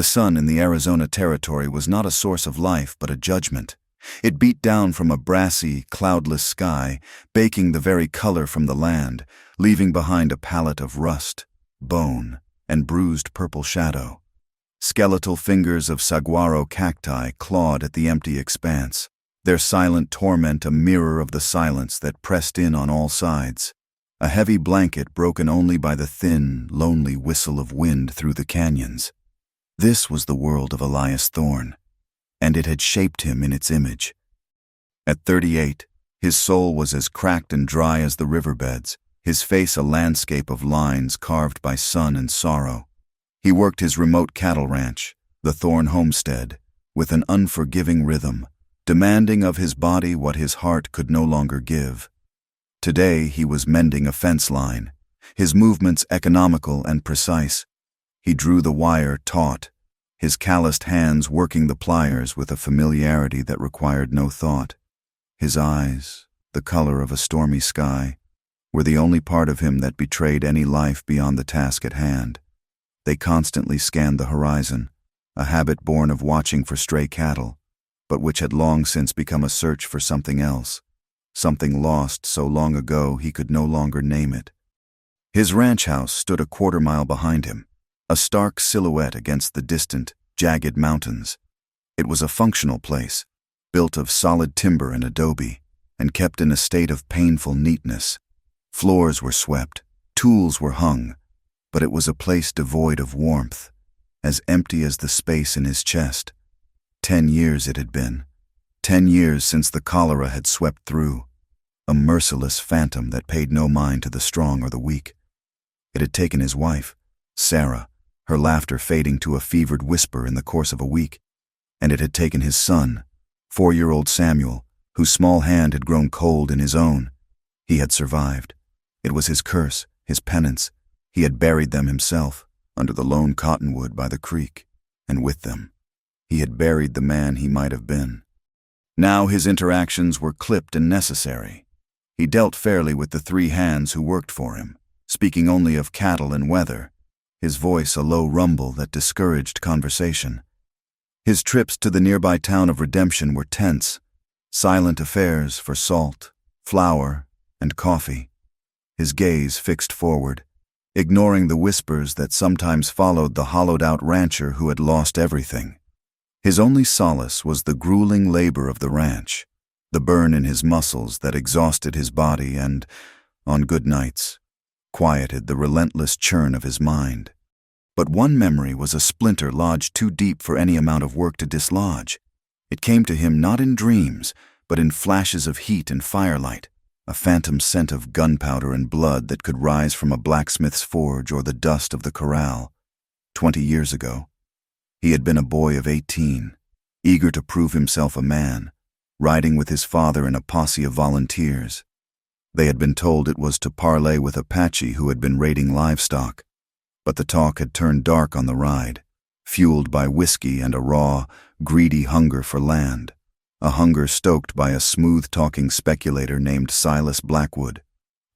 The sun in the Arizona territory was not a source of life but a judgment. It beat down from a brassy, cloudless sky, baking the very color from the land, leaving behind a palette of rust, bone, and bruised purple shadow. Skeletal fingers of saguaro cacti clawed at the empty expanse, their silent torment a mirror of the silence that pressed in on all sides. A heavy blanket broken only by the thin, lonely whistle of wind through the canyons. This was the world of Elias Thorne, and it had shaped him in its image. At 38, his soul was as cracked and dry as the riverbeds, his face a landscape of lines carved by sun and sorrow. He worked his remote cattle ranch, the Thorne homestead, with an unforgiving rhythm, demanding of his body what his heart could no longer give. Today he was mending a fence line, his movements economical and precise. He drew the wire taut, his calloused hands working the pliers with a familiarity that required no thought. His eyes, the color of a stormy sky, were the only part of him that betrayed any life beyond the task at hand. They constantly scanned the horizon, a habit born of watching for stray cattle, but which had long since become a search for something else, something lost so long ago he could no longer name it. His ranch house stood a quarter-mile behind him, a stark silhouette against the distant, jagged mountains. It was a functional place, built of solid timber and adobe, and kept in a state of painful neatness. Floors were swept, tools were hung, but it was a place devoid of warmth, as empty as the space in his chest. 10 years it had been. 10 years since the cholera had swept through, a merciless phantom that paid no mind to the strong or the weak. It had taken his wife, Sarah, her laughter fading to a fevered whisper in the course of a week, and it had taken his son, 4-year-old Samuel, whose small hand had grown cold in his own. He had survived. It was his curse, his penance. He had buried them himself, under the lone cottonwood by the creek, and with them, he had buried the man he might have been. Now his interactions were clipped and necessary. He dealt fairly with the 3 hands who worked for him, speaking only of cattle and weather, his voice a low rumble that discouraged conversation. His trips to the nearby town of Redemption were tense, silent affairs for salt, flour, and coffee. His gaze fixed forward, ignoring the whispers that sometimes followed the hollowed-out rancher who had lost everything. His only solace was the grueling labor of the ranch, the burn in his muscles that exhausted his body and, on good nights, quieted the relentless churn of his mind. But one memory was a splinter lodged too deep for any amount of work to dislodge. It came to him not in dreams, but in flashes of heat and firelight, a phantom scent of gunpowder and blood that could rise from a blacksmith's forge or the dust of the corral. 20 years ago, he had been a boy of 18, eager to prove himself a man, riding with his father in a posse of volunteers. They had been told it was to parley with Apache who had been raiding livestock, but the talk had turned dark on the ride, fueled by whiskey and a raw, greedy hunger for land, a hunger stoked by a smooth-talking speculator named Silas Blackwood.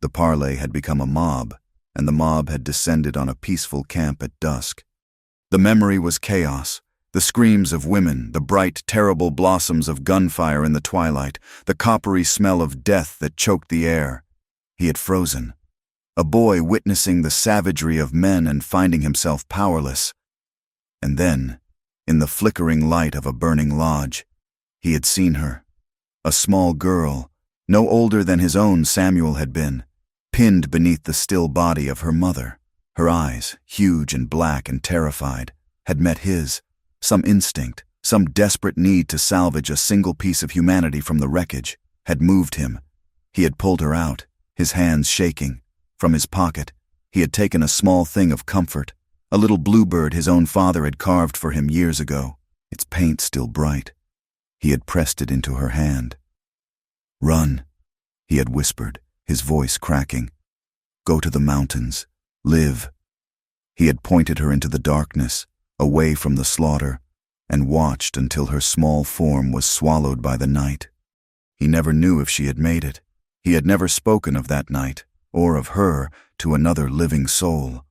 The parley had become a mob, and the mob had descended on a peaceful camp at dusk. The memory was chaos, the screams of women, the bright, terrible blossoms of gunfire in the twilight, the coppery smell of death that choked the air. He had frozen, a boy witnessing the savagery of men and finding himself powerless. And then, in the flickering light of a burning lodge, he had seen her, a small girl, no older than his own Samuel had been, pinned beneath the still body of her mother. Her eyes, huge and black and terrified, had met his. Some instinct, some desperate need to salvage a single piece of humanity from the wreckage, had moved him. He had pulled her out, his hands shaking. From his pocket, he had taken a small thing of comfort, a little bluebird his own father had carved for him years ago, its paint still bright. He had pressed it into her hand. "Run," he had whispered, his voice cracking. "Go to the mountains. Live." He had pointed her into the darkness, away from the slaughter, and watched until her small form was swallowed by the night. He never knew if she had made it. He had never spoken of that night, or of her, to another living soul.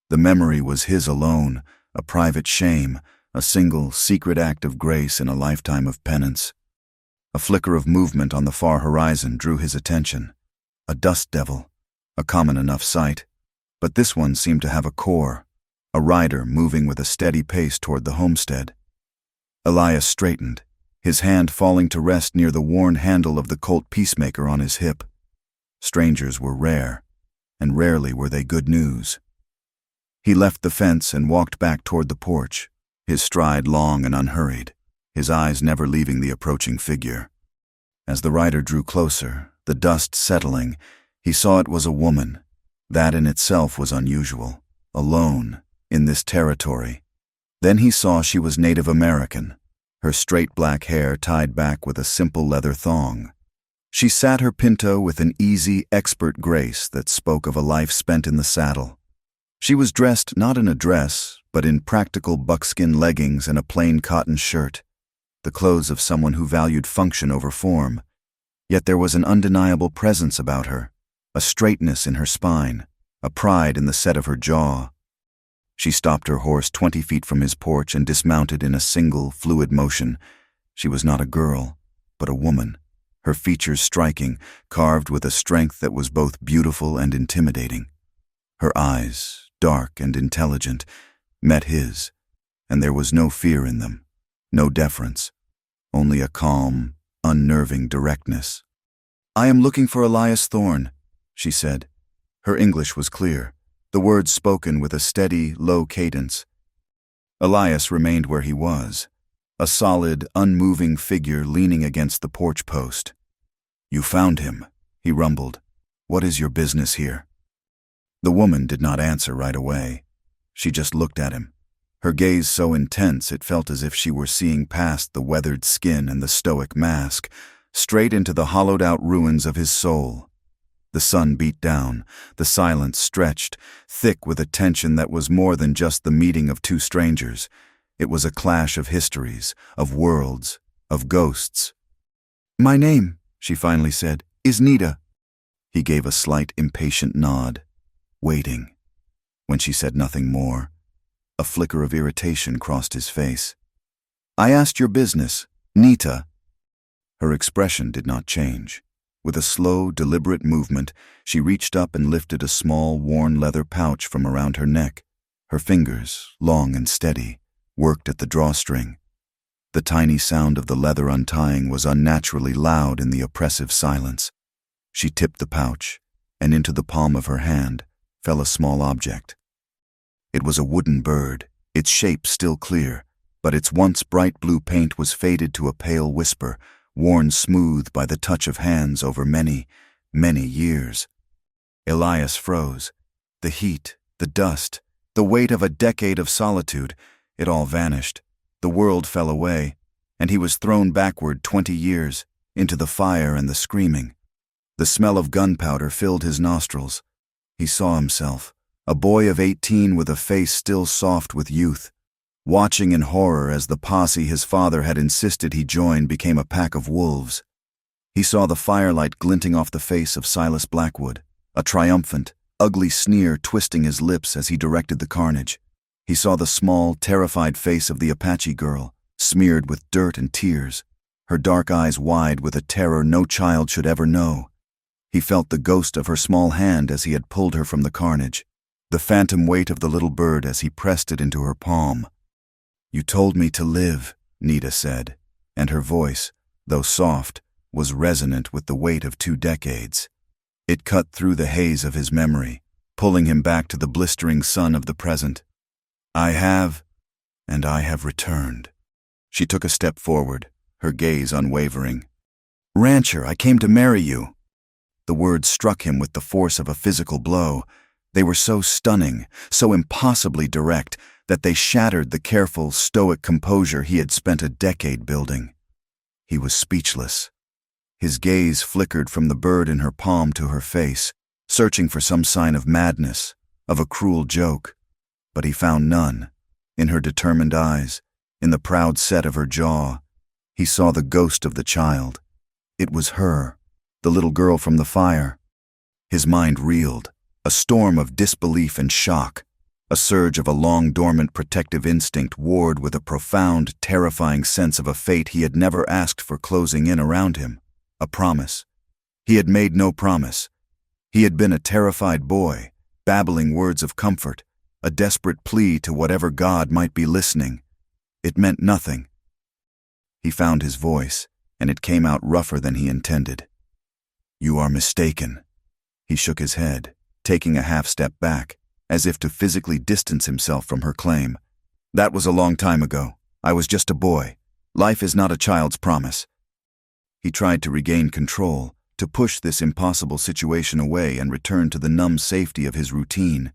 The memory was his alone, a private shame, a single, secret act of grace in a lifetime of penance. A flicker of movement on the far horizon drew his attention. A dust devil, a common enough sight, but this one seemed to have a core, a rider moving with a steady pace toward the homestead. Elias straightened, his hand falling to rest near the worn handle of the Colt Peacemaker on his hip. Strangers were rare, and rarely were they good news. He left the fence and walked back toward the porch, his stride long and unhurried, his eyes never leaving the approaching figure. As the rider drew closer, the dust settling, he saw it was a woman. That in itself was unusual, alone, in this territory. Then he saw she was Native American, her straight black hair tied back with a simple leather thong. She sat her pinto with an easy, expert grace that spoke of a life spent in the saddle. She was dressed not in a dress, but in practical buckskin leggings and a plain cotton shirt, the clothes of someone who valued function over form. Yet there was an undeniable presence about her, a straightness in her spine, a pride in the set of her jaw. She stopped her horse 20 feet from his porch and dismounted in a single, fluid motion. She was not a girl, but a woman, her features striking, carved with a strength that was both beautiful and intimidating. Her eyes, dark and intelligent, met his, and there was no fear in them, no deference, only a calm, unnerving directness. "I am looking for Elias Thorne," she said. Her English was clear, the words spoken with a steady, low cadence. Elias remained where he was, a solid, unmoving figure leaning against the porch post. "You found him," he rumbled. "What is your business here?" The woman did not answer right away. She just looked at him, her gaze so intense it felt as if she were seeing past the weathered skin and the stoic mask, straight into the hollowed-out ruins of his soul. The sun beat down, the silence stretched, thick with a tension that was more than just the meeting of two strangers. It was a clash of histories, of worlds, of ghosts. "My name," she finally said, "is Nita." He gave a slight, impatient nod, waiting. When she said nothing more, a flicker of irritation crossed his face. "I asked your business, Nita." Her expression did not change. With a slow, deliberate movement, she reached up and lifted a small, worn leather pouch from around her neck. Her fingers, long and steady, worked at the drawstring. The tiny sound of the leather untying was unnaturally loud in the oppressive silence. She tipped the pouch, and into the palm of her hand fell a small object. It was a wooden bird, its shape still clear, but its once bright blue paint was faded to a pale whisper, worn smooth by the touch of hands over many, many years. Elias froze. The heat, the dust, the weight of a decade of solitude, it all vanished. The world fell away, and he was thrown backward 20 years, into the fire and the screaming. The smell of gunpowder filled his nostrils. He saw himself, a boy of 18 with a face still soft with youth, watching in horror as the posse his father had insisted he join became a pack of wolves. He saw the firelight glinting off the face of Silas Blackwood, a triumphant, ugly sneer twisting his lips as he directed the carnage. He saw the small, terrified face of the Apache girl, smeared with dirt and tears, her dark eyes wide with a terror no child should ever know. He felt the ghost of her small hand as he had pulled her from the carnage, the phantom weight of the little bird as he pressed it into her palm. "You told me to live," Nita said, and her voice, though soft, was resonant with the weight of 2 decades. It cut through the haze of his memory, pulling him back to the blistering sun of the present. "I have, and I have returned." She took a step forward, her gaze unwavering. "Rancher, I came to marry you." The words struck him with the force of a physical blow. They were so stunning, so impossibly direct, that they shattered the careful, stoic composure he had spent a decade building. He was speechless. His gaze flickered from the bird in her palm to her face, searching for some sign of madness, of a cruel joke. But he found none. In her determined eyes, in the proud set of her jaw, he saw the ghost of the child. It was her, the little girl from the fire. His mind reeled, a storm of disbelief and shock. A surge of a long-dormant protective instinct warred with a profound, terrifying sense of a fate he had never asked for closing in around him. A promise. He had made no promise. He had been a terrified boy, babbling words of comfort, a desperate plea to whatever God might be listening. It meant nothing. He found his voice, and it came out rougher than he intended. "You are mistaken." He shook his head, taking a half-step back, as if to physically distance himself from her claim. "That was a long time ago. I was just a boy. Life is not a child's promise." He tried to regain control, to push this impossible situation away and return to the numb safety of his routine.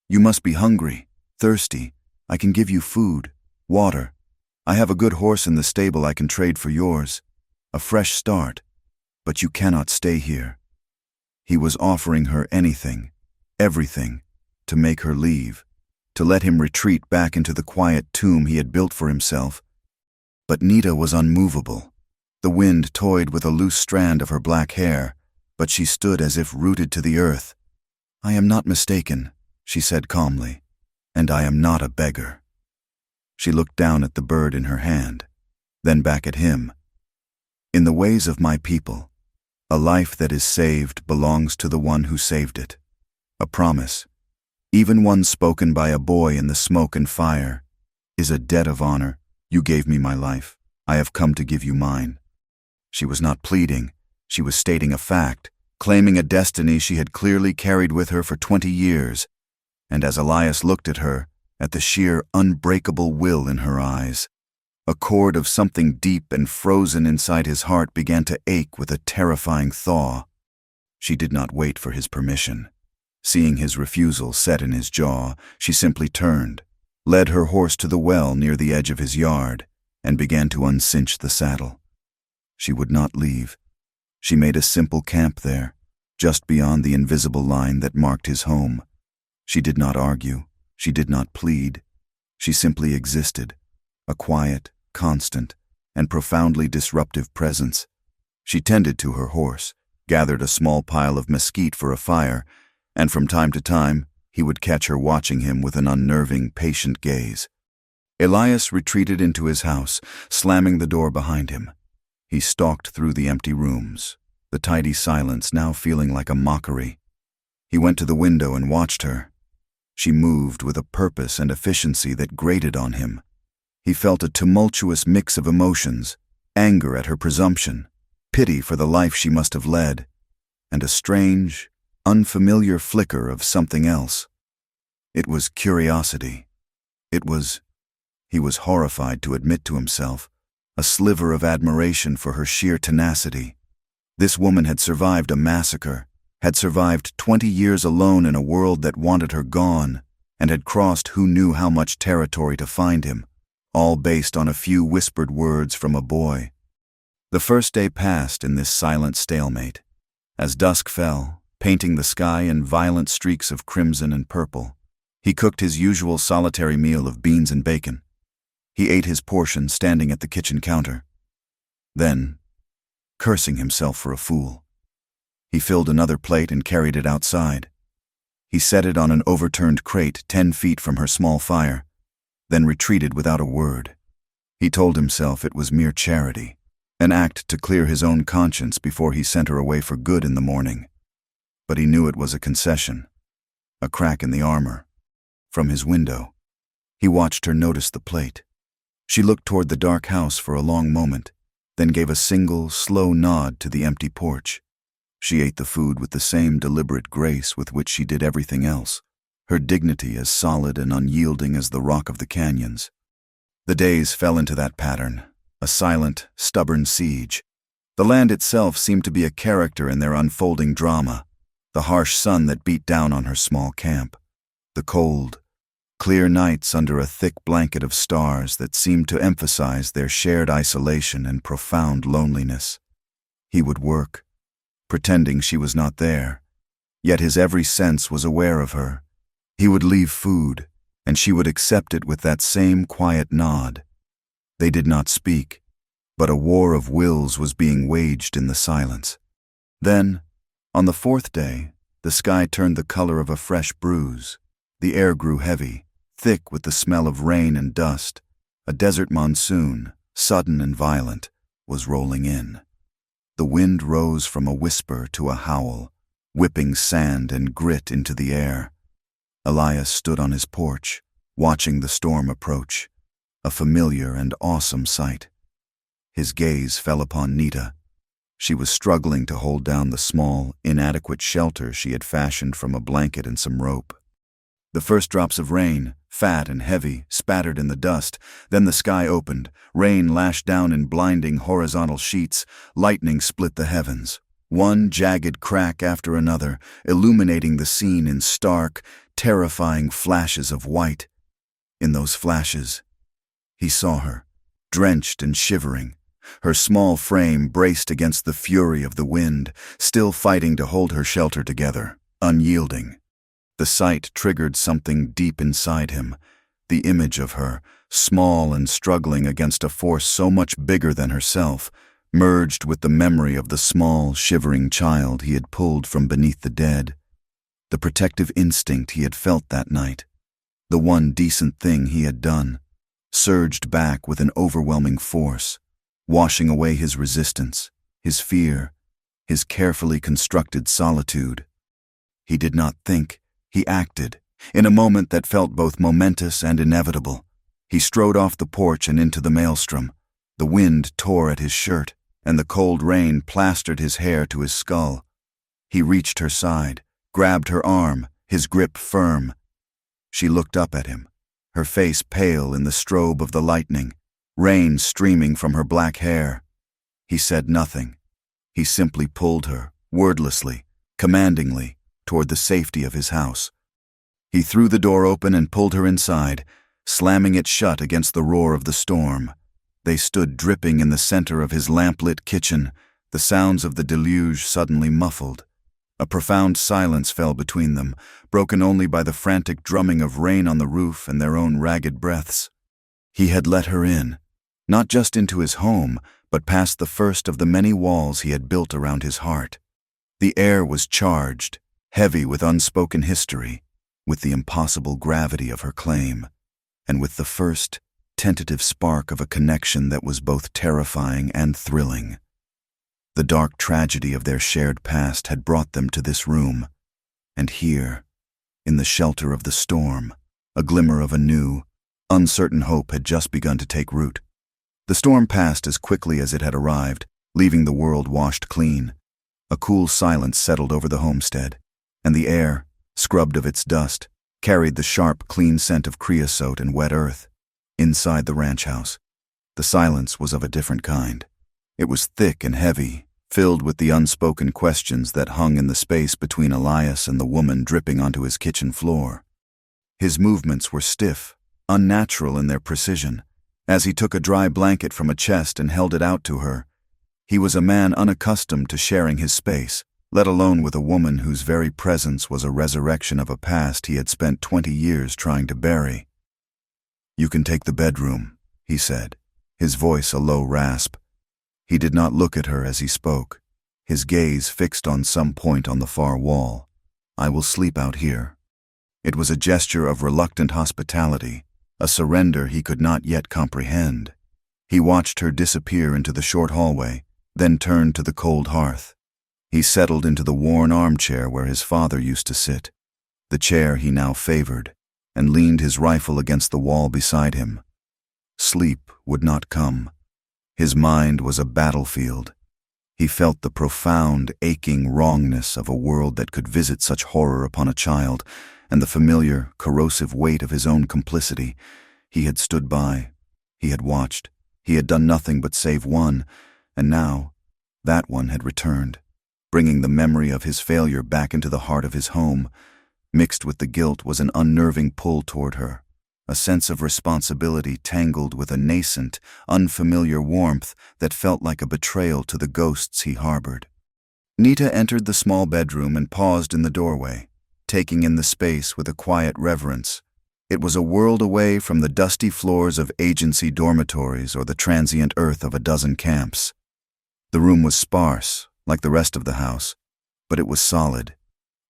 "You must be hungry, thirsty. I can give you food, water. I have a good horse in the stable I can trade for yours. A fresh start. But you cannot stay here." He was offering her anything, everything, to make her leave, to let him retreat back into the quiet tomb he had built for himself. But Nita was unmovable. The wind toyed with a loose strand of her black hair, but she stood as if rooted to the earth. "I am not mistaken," she said calmly, "and I am not a beggar." She looked down at the bird in her hand, then back at him. "In the ways of my people, a life that is saved belongs to the one who saved it. A promise, even one spoken by a boy in the smoke and fire, is a debt of honor. You gave me my life. I have come to give you mine." She was not pleading. She was stating a fact, claiming a destiny she had clearly carried with her for 20 years. And as Elias looked at her, at the sheer, unbreakable will in her eyes, a chord of something deep and frozen inside his heart began to ache with a terrifying thaw. She did not wait for his permission. Seeing his refusal set in his jaw, she simply turned, led her horse to the well near the edge of his yard, and began to uncinch the saddle. She would not leave. She made a simple camp there, just beyond the invisible line that marked his home. She did not argue. She did not plead. She simply existed, a quiet, constant, and profoundly disruptive presence. She tended to her horse, gathered a small pile of mesquite for a fire, and from time to time, he would catch her watching him with an unnerving, patient gaze. Elias retreated into his house, slamming the door behind him. He stalked through the empty rooms, the tidy silence now feeling like a mockery. He went to the window and watched her. She moved with a purpose and efficiency that grated on him. He felt a tumultuous mix of emotions, anger at her presumption, pity for the life she must have led, and a strange, unfamiliar flicker of something else. It was curiosity. It was, he was horrified to admit to himself, a sliver of admiration for her sheer tenacity. This woman had survived a massacre, had survived 20 years alone in a world that wanted her gone, and had crossed who knew how much territory to find him, all based on a few whispered words from a boy. The first day passed in this silent stalemate. As dusk fell, painting the sky in violent streaks of crimson and purple, he cooked his usual solitary meal of beans and bacon. He ate his portion standing at the kitchen counter. Then, cursing himself for a fool, he filled another plate and carried it outside. He set it on an overturned crate 10 feet from her small fire, then retreated without a word. He told himself it was mere charity, an act to clear his own conscience before he sent her away for good in the morning. But he knew it was a concession, a crack in the armor. From his window, he watched her notice the plate. She looked toward the dark house for a long moment, then gave a single, slow nod to the empty porch. She ate the food with the same deliberate grace with which she did everything else, her dignity as solid and unyielding as the rock of the canyons. The days fell into that pattern, a silent, stubborn siege. The land itself seemed to be a character in their unfolding drama, the harsh sun that beat down on her small camp, the cold, clear nights under a thick blanket of stars that seemed to emphasize their shared isolation and profound loneliness. He would work, pretending she was not there, yet his every sense was aware of her. He would leave food, and she would accept it with that same quiet nod. They did not speak, but a war of wills was being waged in the silence. Then, on the 4th day, the sky turned the color of a fresh bruise. The air grew heavy, thick with the smell of rain and dust. A desert monsoon, sudden and violent, was rolling in. The wind rose from a whisper to a howl, whipping sand and grit into the air. Elias stood on his porch, watching the storm approach, a familiar and awesome sight. His gaze fell upon Nita. She was struggling to hold down the small, inadequate shelter she had fashioned from a blanket and some rope. The first drops of rain, fat and heavy, spattered in the dust. Then the sky opened. Rain lashed down in blinding horizontal sheets. Lightning split the heavens, one jagged crack after another, illuminating the scene in stark, terrifying flashes of white. In those flashes, he saw her, drenched and shivering, her small frame braced against the fury of the wind, still fighting to hold her shelter together, unyielding. The sight triggered something deep inside him, the image of her, small and struggling against a force so much bigger than herself, merged with the memory of the small, shivering child he had pulled from beneath the dead. The protective instinct he had felt that night, the one decent thing he had done, surged back with an overwhelming force, washing away his resistance, his fear, his carefully constructed solitude. He did not think. He acted, in a moment that felt both momentous and inevitable. He strode off the porch and into the maelstrom. The wind tore at his shirt, and the cold rain plastered his hair to his skull. He reached her side, grabbed her arm, his grip firm. She looked up at him, her face pale in the strobe of the lightning, rain streaming from her black hair. He said nothing. He simply pulled her, wordlessly, commandingly, toward the safety of his house. He threw the door open and pulled her inside, slamming it shut against the roar of the storm. They stood dripping in the center of his lamp-lit kitchen, the sounds of the deluge suddenly muffled. A profound silence fell between them, broken only by the frantic drumming of rain on the roof and their own ragged breaths. He had let her in, not just into his home, but past the first of the many walls he had built around his heart. The air was charged, heavy with unspoken history, with the impossible gravity of her claim, and with the first, tentative spark of a connection that was both terrifying and thrilling. The dark tragedy of their shared past had brought them to this room, and here, in the shelter of the storm, a glimmer of a new, uncertain hope had just begun to take root. The storm passed as quickly as it had arrived, leaving the world washed clean. A cool silence settled over the homestead, and the air, scrubbed of its dust, carried the sharp, clean scent of creosote and wet earth. Inside the ranch house, the silence was of a different kind. It was thick and heavy, filled with the unspoken questions that hung in the space between Elias and the woman dripping onto his kitchen floor. His movements were stiff, unnatural in their precision. As he took a dry blanket from a chest and held it out to her, he was a man unaccustomed to sharing his space, let alone with a woman whose very presence was a resurrection of a past he had spent 20 years trying to bury. "You can take the bedroom," he said, his voice a low rasp. He did not look at her as he spoke, his gaze fixed on some point on the far wall. "I will sleep out here." It was a gesture of reluctant hospitality, a surrender he could not yet comprehend. He watched her disappear into the short hallway, then turned to the cold hearth. He settled into the worn armchair where his father used to sit, the chair he now favored, and leaned his rifle against the wall beside him. Sleep would not come. His mind was a battlefield. He felt the profound, aching wrongness of a world that could visit such horror upon a child, and the familiar, corrosive weight of his own complicity. He had stood by. He had watched. He had done nothing but save one, and now that one had returned, bringing the memory of his failure back into the heart of his home. Mixed with the guilt was an unnerving pull toward her, a sense of responsibility tangled with a nascent, unfamiliar warmth that felt like a betrayal to the ghosts he harbored. Nita entered the small bedroom and paused in the doorway, taking in the space with a quiet reverence. It was a world away from the dusty floors of agency dormitories or the transient earth of a dozen camps. The room was sparse, like the rest of the house, but it was solid.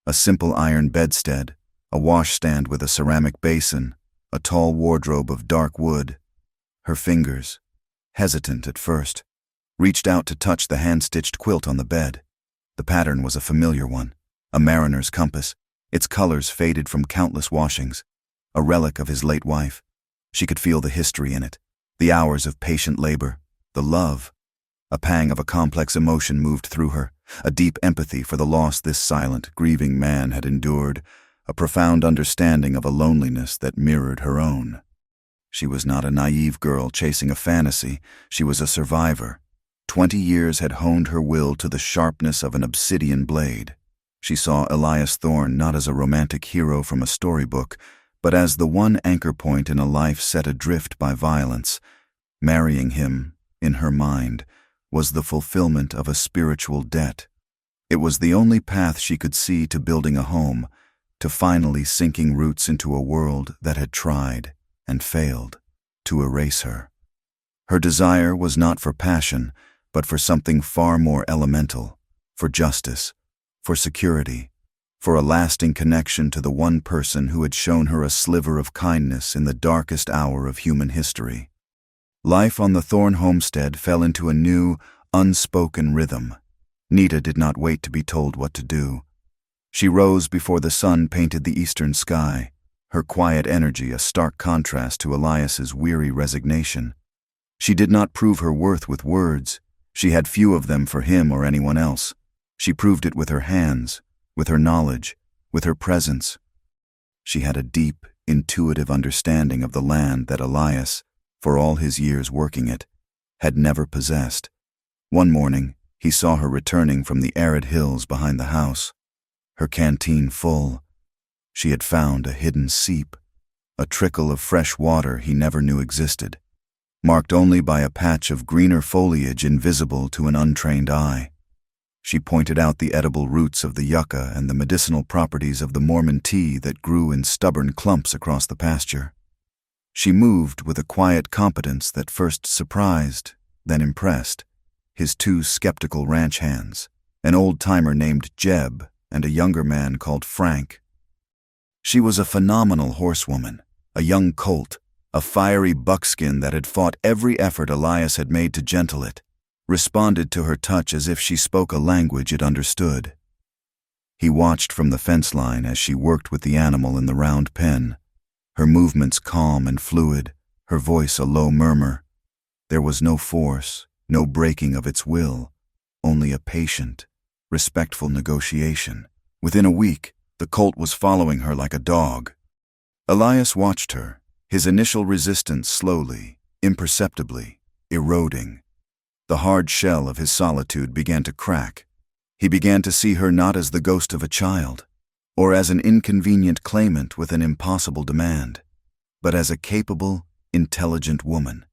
A simple iron bedstead, a washstand with a ceramic basin, a tall wardrobe of dark wood. Her fingers, hesitant at first, reached out to touch the hand-stitched quilt on the bed. The pattern was a familiar one, a mariner's compass, its colors faded from countless washings, a relic of his late wife. She could feel the history in it, the hours of patient labor, the love. A pang of a complex emotion moved through her, a deep empathy for the loss this silent, grieving man had endured, a profound understanding of a loneliness that mirrored her own. She was not a naive girl chasing a fantasy, she was a survivor. 20 years had honed her will to the sharpness of an obsidian blade. She saw Elias Thorne not as a romantic hero from a storybook, but as the one anchor point in a life set adrift by violence. Marrying him, in her mind, was the fulfillment of a spiritual debt. It was the only path she could see to building a home, to finally sinking roots into a world that had tried and failed to erase her. Her desire was not for passion, but for something far more elemental, for justice, for security, for a lasting connection to the one person who had shown her a sliver of kindness in the darkest hour of human history. Life on the Thorne homestead fell into a new, unspoken rhythm. Nita did not wait to be told what to do. She rose before the sun painted the eastern sky, her quiet energy a stark contrast to Elias's weary resignation. She did not prove her worth with words. She had few of them for him or anyone else. She proved it with her hands, with her knowledge, with her presence. She had a deep, intuitive understanding of the land that Elias, for all his years working it, had never possessed. One morning, he saw her returning from the arid hills behind the house, her canteen full. She had found a hidden seep, a trickle of fresh water he never knew existed, marked only by a patch of greener foliage invisible to an untrained eye. She pointed out the edible roots of the yucca and the medicinal properties of the Mormon tea that grew in stubborn clumps across the pasture. She moved with a quiet competence that first surprised, then impressed, his two skeptical ranch hands, an old-timer named Jeb and a younger man called Frank. She was a phenomenal horsewoman, a young colt, a fiery buckskin that had fought every effort Elias had made to gentle it, responded to her touch as if she spoke a language it understood. He watched from the fence line as she worked with the animal in the round pen, her movements calm and fluid, her voice a low murmur. There was no force, no breaking of its will, only a patient, respectful negotiation. Within a week, the colt was following her like a dog. Elias watched her, his initial resistance slowly, imperceptibly, eroding. The hard shell of his solitude began to crack. He began to see her not as the ghost of a child, or as an inconvenient claimant with an impossible demand, but as a capable, intelligent woman.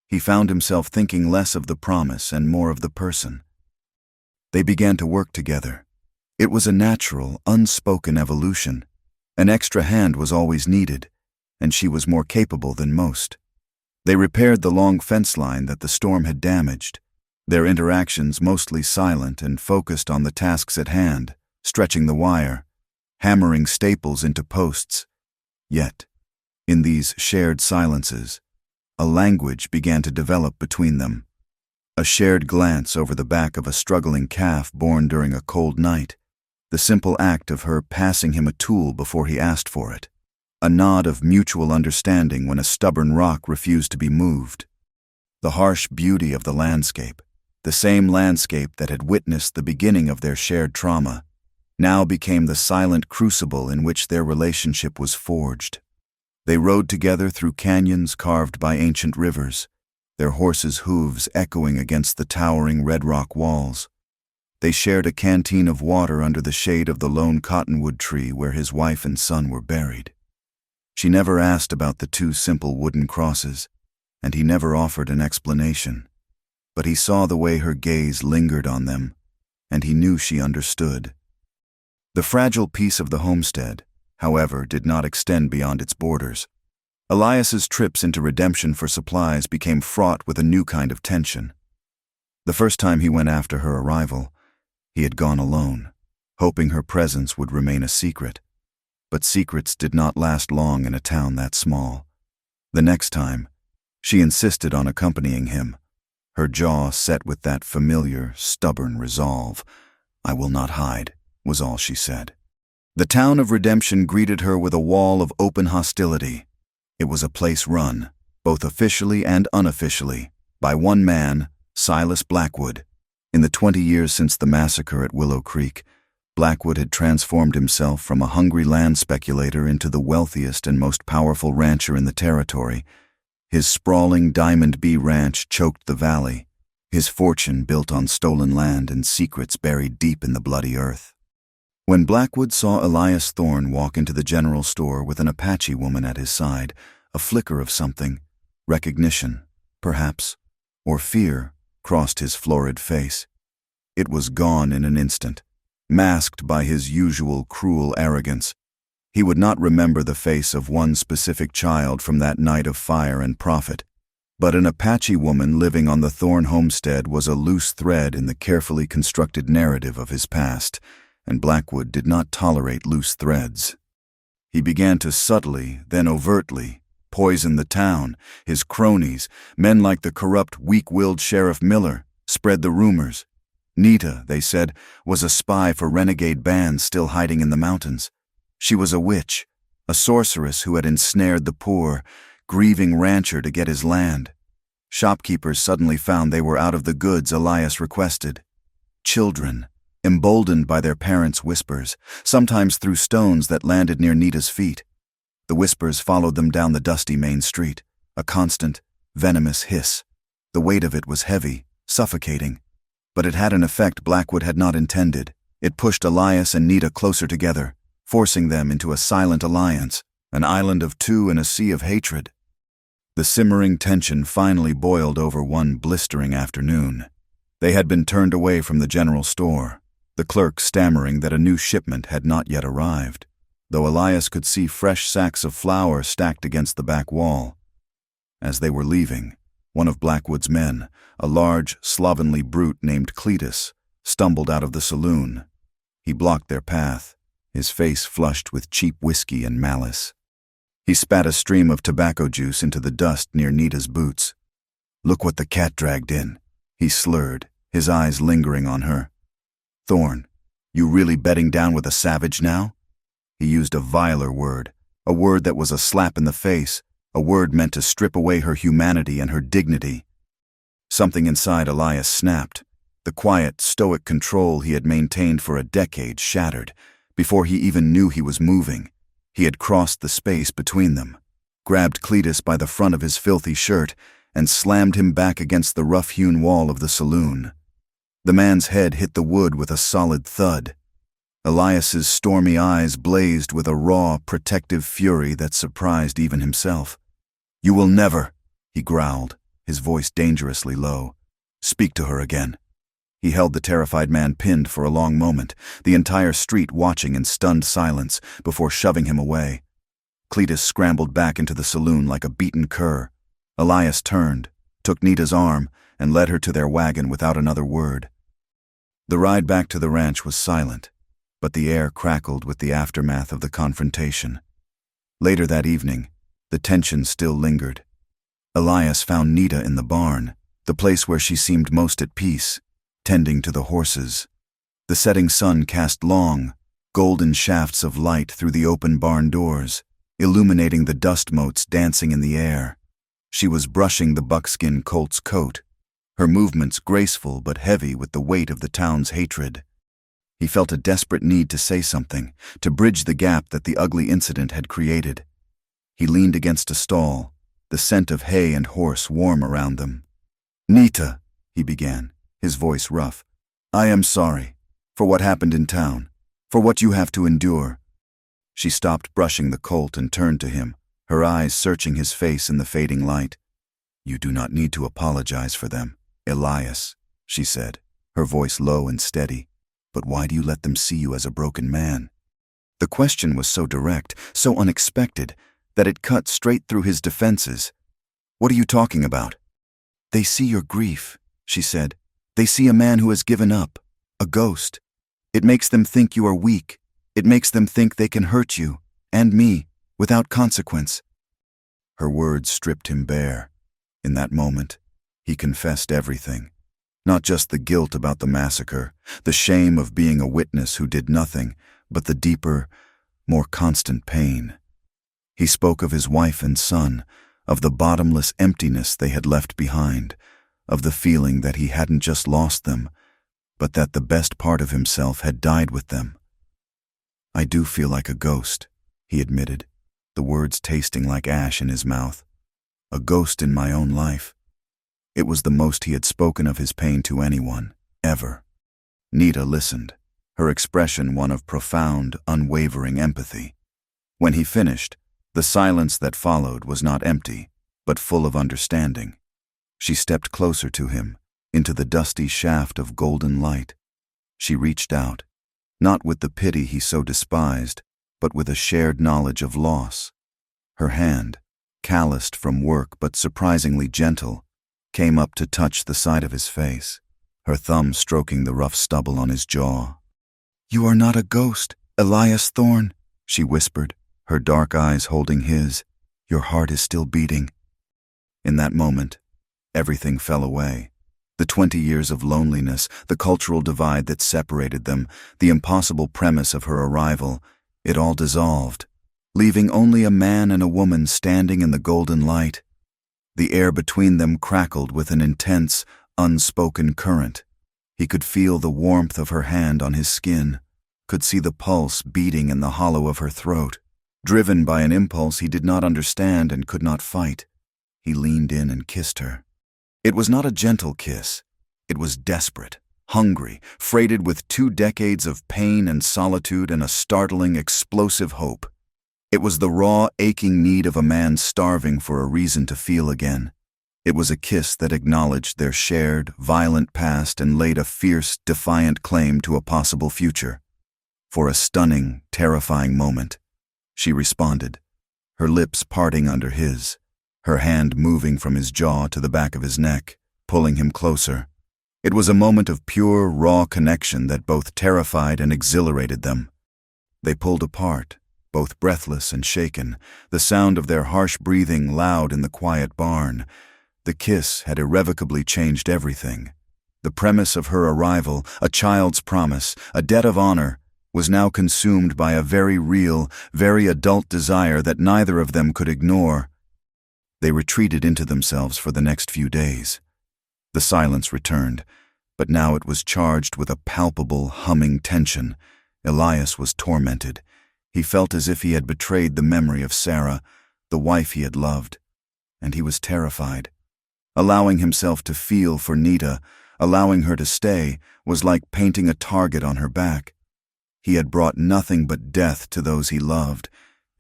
He found himself thinking less of the promise and more of the person. They began to work together. It was a natural, unspoken evolution. An extra hand was always needed, and she was more capable than most. They repaired the long fence line that the storm had damaged, their interactions mostly silent and focused on the tasks at hand, stretching the wire, hammering staples into posts. Yet, in these shared silences, a language began to develop between them. A shared glance over the back of a struggling calf born during a cold night, the simple act of her passing him a tool before he asked for it, a nod of mutual understanding when a stubborn rock refused to be moved. The harsh beauty of the landscape, the same landscape that had witnessed the beginning of their shared trauma, now became the silent crucible in which their relationship was forged. They rode together through canyons carved by ancient rivers, their horses' hooves echoing against the towering red rock walls. They shared a canteen of water under the shade of the lone cottonwood tree where his wife and son were buried. She never asked about the two simple wooden crosses, and he never offered an explanation. But he saw the way her gaze lingered on them, and he knew she understood. The fragile peace of the homestead, however, did not extend beyond its borders. Elias's trips into redemption for supplies became fraught with a new kind of tension. The first time he went after her arrival, he had gone alone, hoping her presence would remain a secret. but secrets did not last long in a town that small. The next time, she insisted on accompanying him, her jaw set with that familiar, stubborn resolve. "I will not hide," was all she said. The town of redemption greeted her with a wall of open hostility. It was a place run, both officially and unofficially, by one man, Silas Blackwood. In the 20 years since the massacre at Willow Creek, Blackwood had transformed himself from a hungry land speculator into the wealthiest and most powerful rancher in the territory. His sprawling Diamond B ranch choked the valley, his fortune built on stolen land and secrets buried deep in the bloody earth. When Blackwood saw Elias Thorne walk into the general store with an Apache woman at his side, a flicker of something, recognition, perhaps, or fear, crossed his florid face. It was gone in an instant, masked by his usual cruel arrogance. He would not remember the face of one specific child from that night of fire and profit, but an Apache woman living on the Thorne homestead was a loose thread in the carefully constructed narrative of his past, and Blackwood did not tolerate loose threads. He began to subtly, then overtly, poison the town. His cronies, men like the corrupt, weak-willed Sheriff Miller, spread the rumors. Nita, they said, was a spy for renegade bands still hiding in the mountains. She was a witch, a sorceress who had ensnared the poor, grieving rancher to get his land. Shopkeepers suddenly found they were out of the goods Elias requested. Children, emboldened by their parents' whispers, sometimes threw stones that landed near Nita's feet. The whispers followed them down the dusty main street, a constant, venomous hiss. The weight of it was heavy, suffocating. But it had an effect Blackwood had not intended. It pushed Elias and Nita closer together, forcing them into a silent alliance, an island of two in a sea of hatred. The simmering tension finally boiled over one blistering afternoon. They had been turned away from the general store, the clerk stammering that a new shipment had not yet arrived, though Elias could see fresh sacks of flour stacked against the back wall. As they were leaving, one of Blackwood's men, a large, slovenly brute named Cletus, stumbled out of the saloon. He blocked their path, his face flushed with cheap whiskey and malice. He spat a stream of tobacco juice into the dust near Nita's boots. "Look what the cat dragged in," he slurred, his eyes lingering on her. "Thorne, you really bedding down with a savage now?" He used a viler word, a word that was a slap in the face, a word meant to strip away her humanity and her dignity. Something inside Elias snapped. The quiet, stoic control he had maintained for a decade shattered. Before he even knew he was moving, he had crossed the space between them, grabbed Cletus by the front of his filthy shirt, and slammed him back against the rough-hewn wall of the saloon. The man's head hit the wood with a solid thud. Elias's stormy eyes blazed with a raw, protective fury that surprised even himself. "You will never," he growled, his voice dangerously low, "speak to her again." He held the terrified man pinned for a long moment, the entire street watching in stunned silence, before shoving him away. Cletus scrambled back into the saloon like a beaten cur. Elias turned, took Nita's arm, and led her to their wagon without another word. The ride back to the ranch was silent, but the air crackled with the aftermath of the confrontation. Later that evening, the tension still lingered. Elias found Nita in the barn, the place where she seemed most at peace, tending to the horses. The setting sun cast long, golden shafts of light through the open barn doors, illuminating the dust motes dancing in the air. She was brushing the buckskin colt's coat, her movements graceful but heavy with the weight of the town's hatred. He felt a desperate need to say something, to bridge the gap that the ugly incident had created. He leaned against a stall, the scent of hay and horse warm around them. "Nita," he began, his voice rough, "I am sorry for what happened in town, for what you have to endure." She stopped brushing the colt and turned to him, her eyes searching his face in the fading light. "You do not need to apologize for them, Elias," she said, her voice low and steady. "But why do you let them see you as a broken man?" The question was so direct, so unexpected, that it cut straight through his defenses. "What are you talking about?" "They see your grief," she said. "They see a man who has given up, a ghost. It makes them think you are weak. It makes them think they can hurt you, and me, without consequence." Her words stripped him bare. In that moment, he confessed everything. Not just the guilt about the massacre, the shame of being a witness who did nothing, but the deeper, more constant pain. He spoke of his wife and son, of the bottomless emptiness they had left behind, of the feeling that he hadn't just lost them, but that the best part of himself had died with them. "I do feel like a ghost," he admitted, the words tasting like ash in his mouth. "A ghost in my own life." It was the most he had spoken of his pain to anyone, ever. Nita listened, her expression one of profound, unwavering empathy. When he finished, the silence that followed was not empty, but full of understanding. She stepped closer to him, into the dusty shaft of golden light. She reached out, not with the pity he so despised, but with a shared knowledge of loss. Her hand, calloused from work but surprisingly gentle, came up to touch the side of his face, her thumb stroking the rough stubble on his jaw. "You are not a ghost, Elias Thorne," she whispered, her dark eyes holding his. "Your heart is still beating." In that moment, everything fell away. The 20 years of loneliness, the cultural divide that separated them, the impossible premise of her arrival, it all dissolved, leaving only a man and a woman standing in the golden light. The air between them crackled with an intense, unspoken current. He could feel the warmth of her hand on his skin, could see the pulse beating in the hollow of her throat. Driven by an impulse he did not understand and could not fight, he leaned in and kissed her. It was not a gentle kiss. It was desperate, hungry, freighted with 2 decades of pain and solitude and a startling, explosive hope. It was the raw, aching need of a man starving for a reason to feel again. It was a kiss that acknowledged their shared, violent past and laid a fierce, defiant claim to a possible future. For a stunning, terrifying moment, she responded, her lips parting under his, her hand moving from his jaw to the back of his neck, pulling him closer. It was a moment of pure, raw connection that both terrified and exhilarated them. They pulled apart, both breathless and shaken, the sound of their harsh breathing loud in the quiet barn. The kiss had irrevocably changed everything. The premise of her arrival, a child's promise, a debt of honor, was now consumed by a very real, very adult desire that neither of them could ignore. They retreated into themselves for the next few days. The silence returned, but now it was charged with a palpable, humming tension. Elias was tormented. He felt as if he had betrayed the memory of Sarah, the wife he had loved, and he was terrified. Allowing himself to feel for Nita, allowing her to stay, was like painting a target on her back. He had brought nothing but death to those he loved,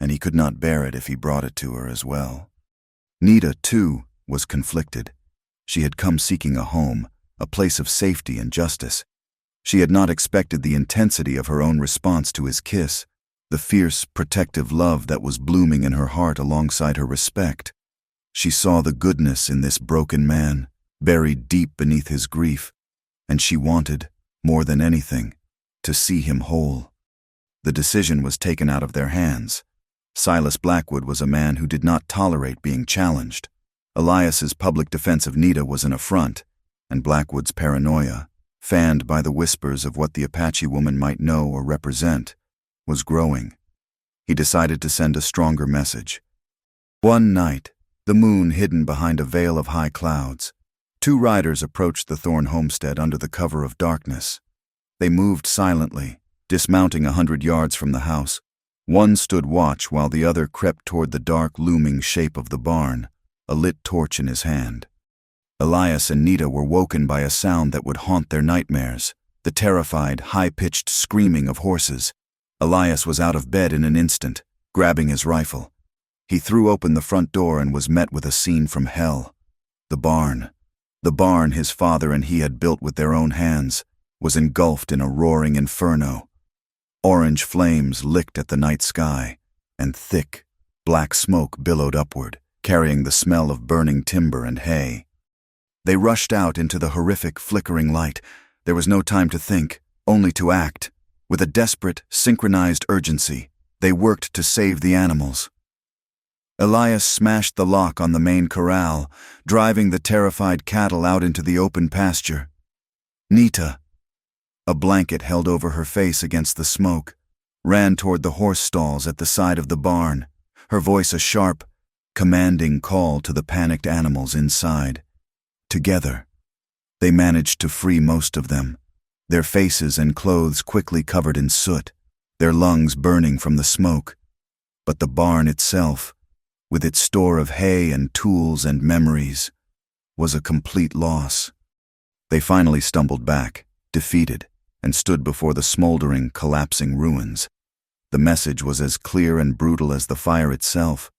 and he could not bear it if he brought it to her as well. Nita, too, was conflicted. She had come seeking a home, a place of safety and justice. She had not expected the intensity of her own response to his kiss, the fierce, protective love that was blooming in her heart alongside her respect. She saw the goodness in this broken man, buried deep beneath his grief, and she wanted, more than anything, to see him whole. The decision was taken out of their hands. Silas Blackwood was a man who did not tolerate being challenged. Elias's public defense of Nita was an affront, and Blackwood's paranoia, fanned by the whispers of what the Apache woman might know or represent, was growing. He decided to send a stronger message. One night, the moon hidden behind a veil of high clouds, 2 riders approached the Thorne homestead under the cover of darkness. They moved silently, dismounting 100 yards from the house. One stood watch while the other crept toward the dark, looming shape of the barn, a lit torch in his hand. Elias and Nita were woken by a sound that would haunt their nightmares, the terrified, high-pitched screaming of horses. Elias was out of bed in an instant, grabbing his rifle. He threw open the front door and was met with a scene from hell. The barn his father and he had built with their own hands, was engulfed in a roaring inferno. Orange flames licked at the night sky, and thick, black smoke billowed upward, carrying the smell of burning timber and hay. They rushed out into the horrific, flickering light. There was no time to think, only to act. With a desperate, synchronized urgency, They worked to save the animals. Elias smashed the lock on the main corral, driving the terrified cattle out into the open pasture. Nita, a blanket held over her face against the smoke, ran toward the horse stalls at the side of the barn, her voice a sharp, commanding call to the panicked animals inside. Together, they managed to free most of them, their faces and clothes quickly covered in soot, their lungs burning from the smoke. But the barn itself, with its store of hay and tools and memories, was a complete loss. They finally stumbled back, defeated, and stood before the smoldering, collapsing ruins. The message was as clear and brutal as the fire itself.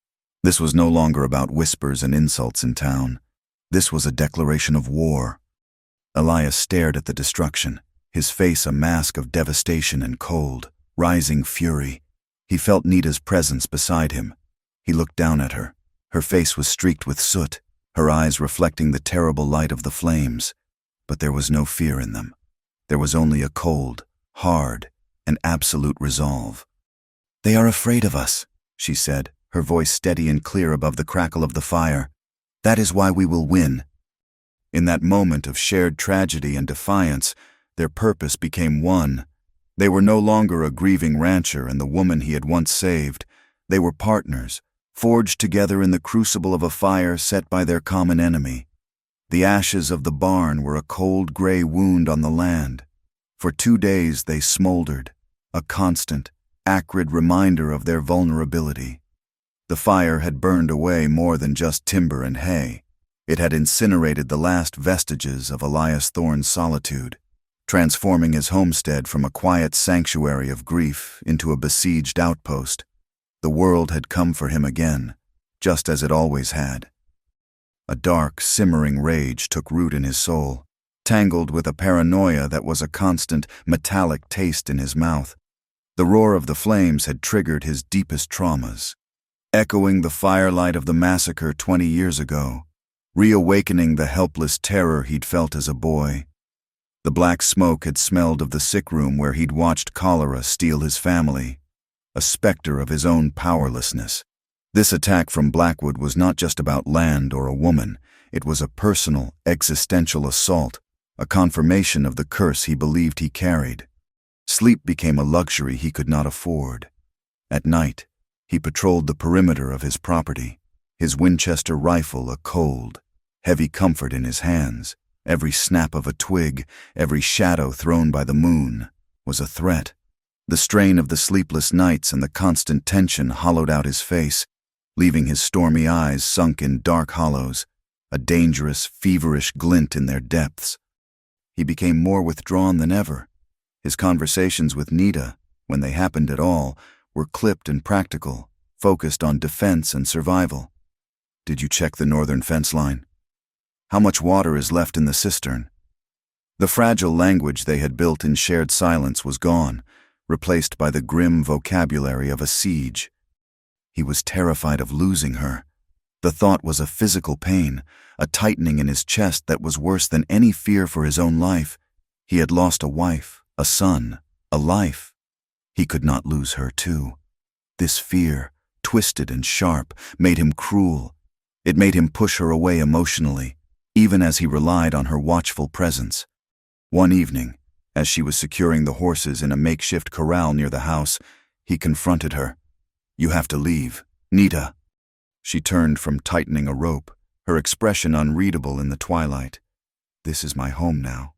This was no longer about whispers and insults in town. This was a declaration of war. Elias stared at the destruction, his face a mask of devastation and cold, rising fury. He felt Nita's presence beside him. He looked down at her. Her face was streaked with soot, her eyes reflecting the terrible light of the flames. But there was no fear in them. There was only a cold, hard, and absolute resolve. "They are afraid of us," she said, her voice steady and clear above the crackle of the fire. "That is why we will win." In that moment of shared tragedy and defiance, their purpose became one. They were no longer a grieving rancher and the woman he had once saved. They were partners, forged together in the crucible of a fire set by their common enemy. The ashes of the barn were a cold gray wound on the land. For 2 days they smoldered, a constant, acrid reminder of their vulnerability. The fire had burned away more than just timber and hay. It had incinerated the last vestiges of Elias Thorne's solitude, transforming his homestead from a quiet sanctuary of grief into a besieged outpost. The world had come for him again, just as it always had. A dark, simmering rage took root in his soul, tangled with a paranoia that was a constant, metallic taste in his mouth. The roar of the flames had triggered his deepest traumas, echoing the firelight of the massacre 20 years ago, reawakening the helpless terror he'd felt as a boy. The black smoke had smelled of the sick room where he'd watched cholera steal his family, a specter of his own powerlessness. This attack from Blackwood was not just about land or a woman. It was a personal, existential assault, a confirmation of the curse he believed he carried. Sleep became a luxury he could not afford. At night, he patrolled the perimeter of his property, his Winchester rifle a cold, heavy comfort in his hands. Every snap of a twig, every shadow thrown by the moon, was a threat. The strain of the sleepless nights and the constant tension hollowed out his face, leaving his stormy eyes sunk in dark hollows, a dangerous, feverish glint in their depths. He became more withdrawn than ever. His conversations with Nita, when they happened at all, were clipped and practical, focused on defense and survival. "Did you check the northern fence line? How much water is left in the cistern?" The fragile language they had built in shared silence was gone, replaced by the grim vocabulary of a siege. He was terrified of losing her. The thought was a physical pain, a tightening in his chest that was worse than any fear for his own life. He had lost a wife, a son, a life. He could not lose her too. This fear, twisted and sharp, made him cruel. It made him push her away emotionally, even as he relied on her watchful presence. One evening, as she was securing the horses in a makeshift corral near the house, he confronted her. "You have to leave, Nita." She turned from tightening a rope, her expression unreadable in the twilight. "This is my home now."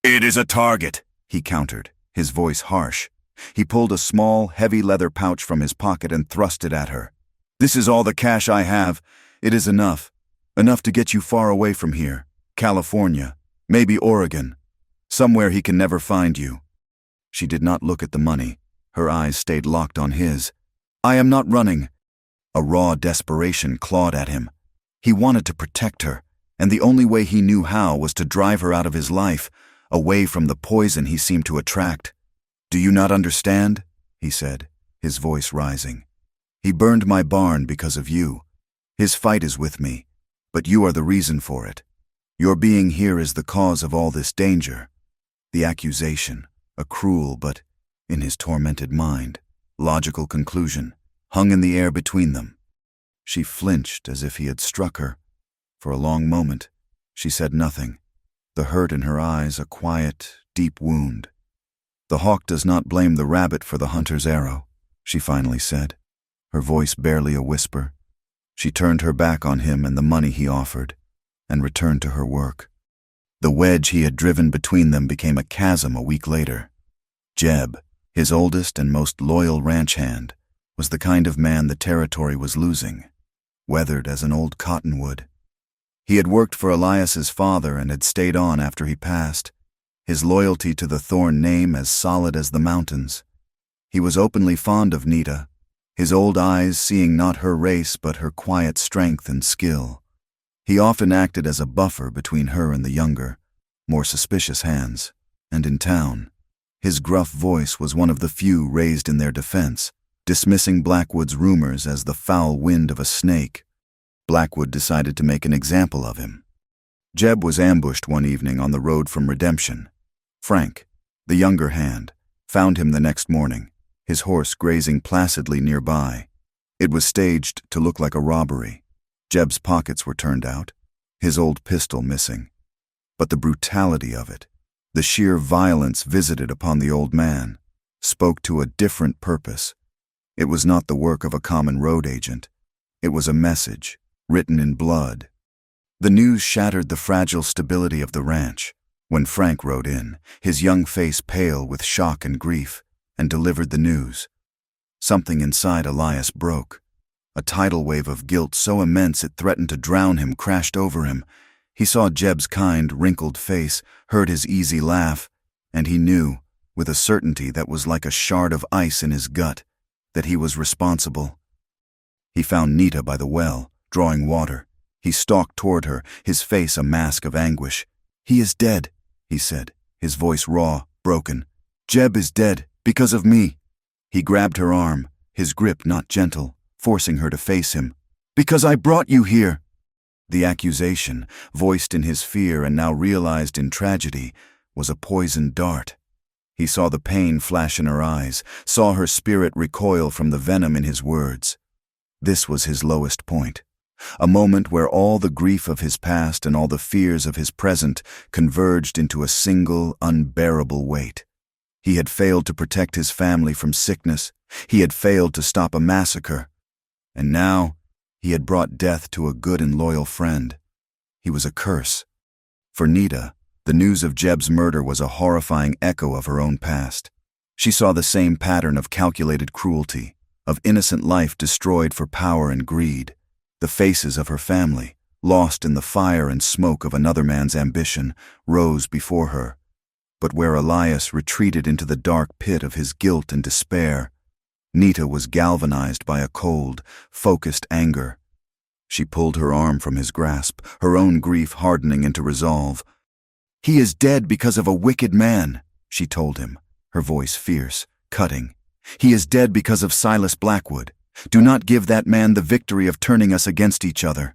"It is a target," he countered, his voice harsh. He pulled a small, heavy leather pouch from his pocket and thrust it at her. "This is all the cash I have. It is enough. Enough to get you far away from here. California, maybe Oregon. Somewhere he can never find you." She did not look at the money. Her eyes stayed locked on his. "I am not running." A raw desperation clawed at him. He wanted to protect her, and the only way he knew how was to drive her out of his life, away from the poison he seemed to attract. "Do you not understand?" he said, his voice rising. "He burned my barn because of you. His fight is with me, but you are the reason for it. Your being here is the cause of all this danger." The accusation, a cruel but, in his tormented mind, logical conclusion, hung in the air between them. She flinched as if he had struck her. For a long moment, she said nothing, the hurt in her eyes a quiet, deep wound. "The hawk does not blame the rabbit for the hunter's arrow," she finally said, her voice barely a whisper. She turned her back on him and the money he offered, and returned to her work. The wedge he had driven between them became a chasm a week later. Jeb, his oldest and most loyal ranch hand, was the kind of man the territory was losing, weathered as an old cottonwood. He had worked for Elias's father and had stayed on after he passed, his loyalty to the Thorn name as solid as the mountains. He was openly fond of Nita, his old eyes seeing not her race but her quiet strength and skill. He often acted as a buffer between her and the younger, more suspicious hands, and in town, his gruff voice was one of the few raised in their defense, dismissing Blackwood's rumors as the foul wind of a snake. Blackwood decided to make an example of him. Jeb was ambushed one evening on the road from Redemption. Frank, the younger hand, found him the next morning, his horse grazing placidly nearby. It was staged to look like a robbery. Jeb's pockets were turned out, his old pistol missing. But the brutality of it, the sheer violence visited upon the old man, spoke to a different purpose. It was not the work of a common road agent. It was a message, written in blood. The news shattered the fragile stability of the ranch. When Frank rode in, his young face pale with shock and grief, and delivered the news, something inside Elias broke. A tidal wave of guilt so immense it threatened to drown him crashed over him. He saw Jeb's kind, wrinkled face, heard his easy laugh, and he knew, with a certainty that was like a shard of ice in his gut, that he was responsible. He found Nita by the well, drawing water. He stalked toward her, his face a mask of anguish. "He is dead," he said, his voice raw, broken. "Jeb is dead, because of me." He grabbed her arm, his grip not gentle, forcing her to face him. "Because I brought you here." The accusation, voiced in his fear and now realized in tragedy, was a poisoned dart. He saw the pain flash in her eyes, saw her spirit recoil from the venom in his words. This was his lowest point, a moment where all the grief of his past and all the fears of his present converged into a single, unbearable weight. He had failed to protect his family from sickness. He had failed to stop a massacre. And now, he had brought death to a good and loyal friend. He was a curse. For Nita, the news of Jeb's murder was a horrifying echo of her own past. She saw the same pattern of calculated cruelty, of innocent life destroyed for power and greed. The faces of her family, lost in the fire and smoke of another man's ambition, rose before her. But where Elias retreated into the dark pit of his guilt and despair, Nita was galvanized by a cold, focused anger. She pulled her arm from his grasp, her own grief hardening into resolve. "He is dead because of a wicked man," she told him, her voice fierce, cutting. "He is dead because of Silas Blackwood. Do not give that man the victory of turning us against each other."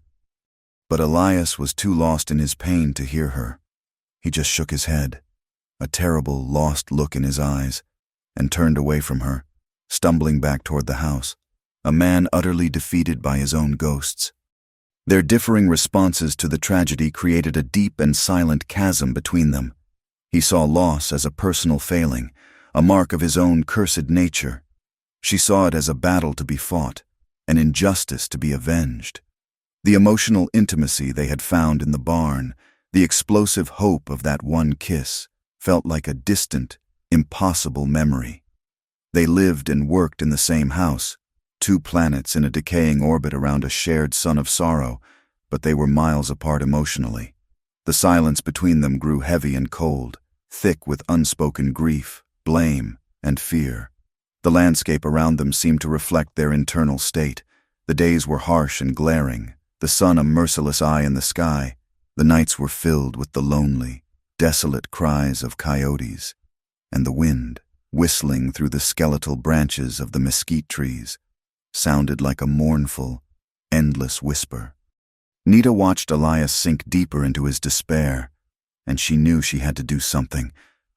But Elias was too lost in his pain to hear her. He just shook his head, a terrible, lost look in his eyes, and turned away from her, stumbling back toward the house, a man utterly defeated by his own ghosts. Their differing responses to the tragedy created a deep and silent chasm between them. He saw loss as a personal failing, a mark of his own cursed nature. She saw it as a battle to be fought, an injustice to be avenged. The emotional intimacy they had found in the barn, the explosive hope of that one kiss, felt like a distant, impossible memory. They lived and worked in the same house, two planets in a decaying orbit around a shared sun of sorrow, but they were miles apart emotionally. The silence between them grew heavy and cold, thick with unspoken grief, blame, and fear. The landscape around them seemed to reflect their internal state. The days were harsh and glaring, the sun a merciless eye in the sky. The nights were filled with the lonely, desolate cries of coyotes, and the wind, whistling through the skeletal branches of the mesquite trees, sounded like a mournful, endless whisper. Nita watched Elias sink deeper into his despair, and she knew she had to do something.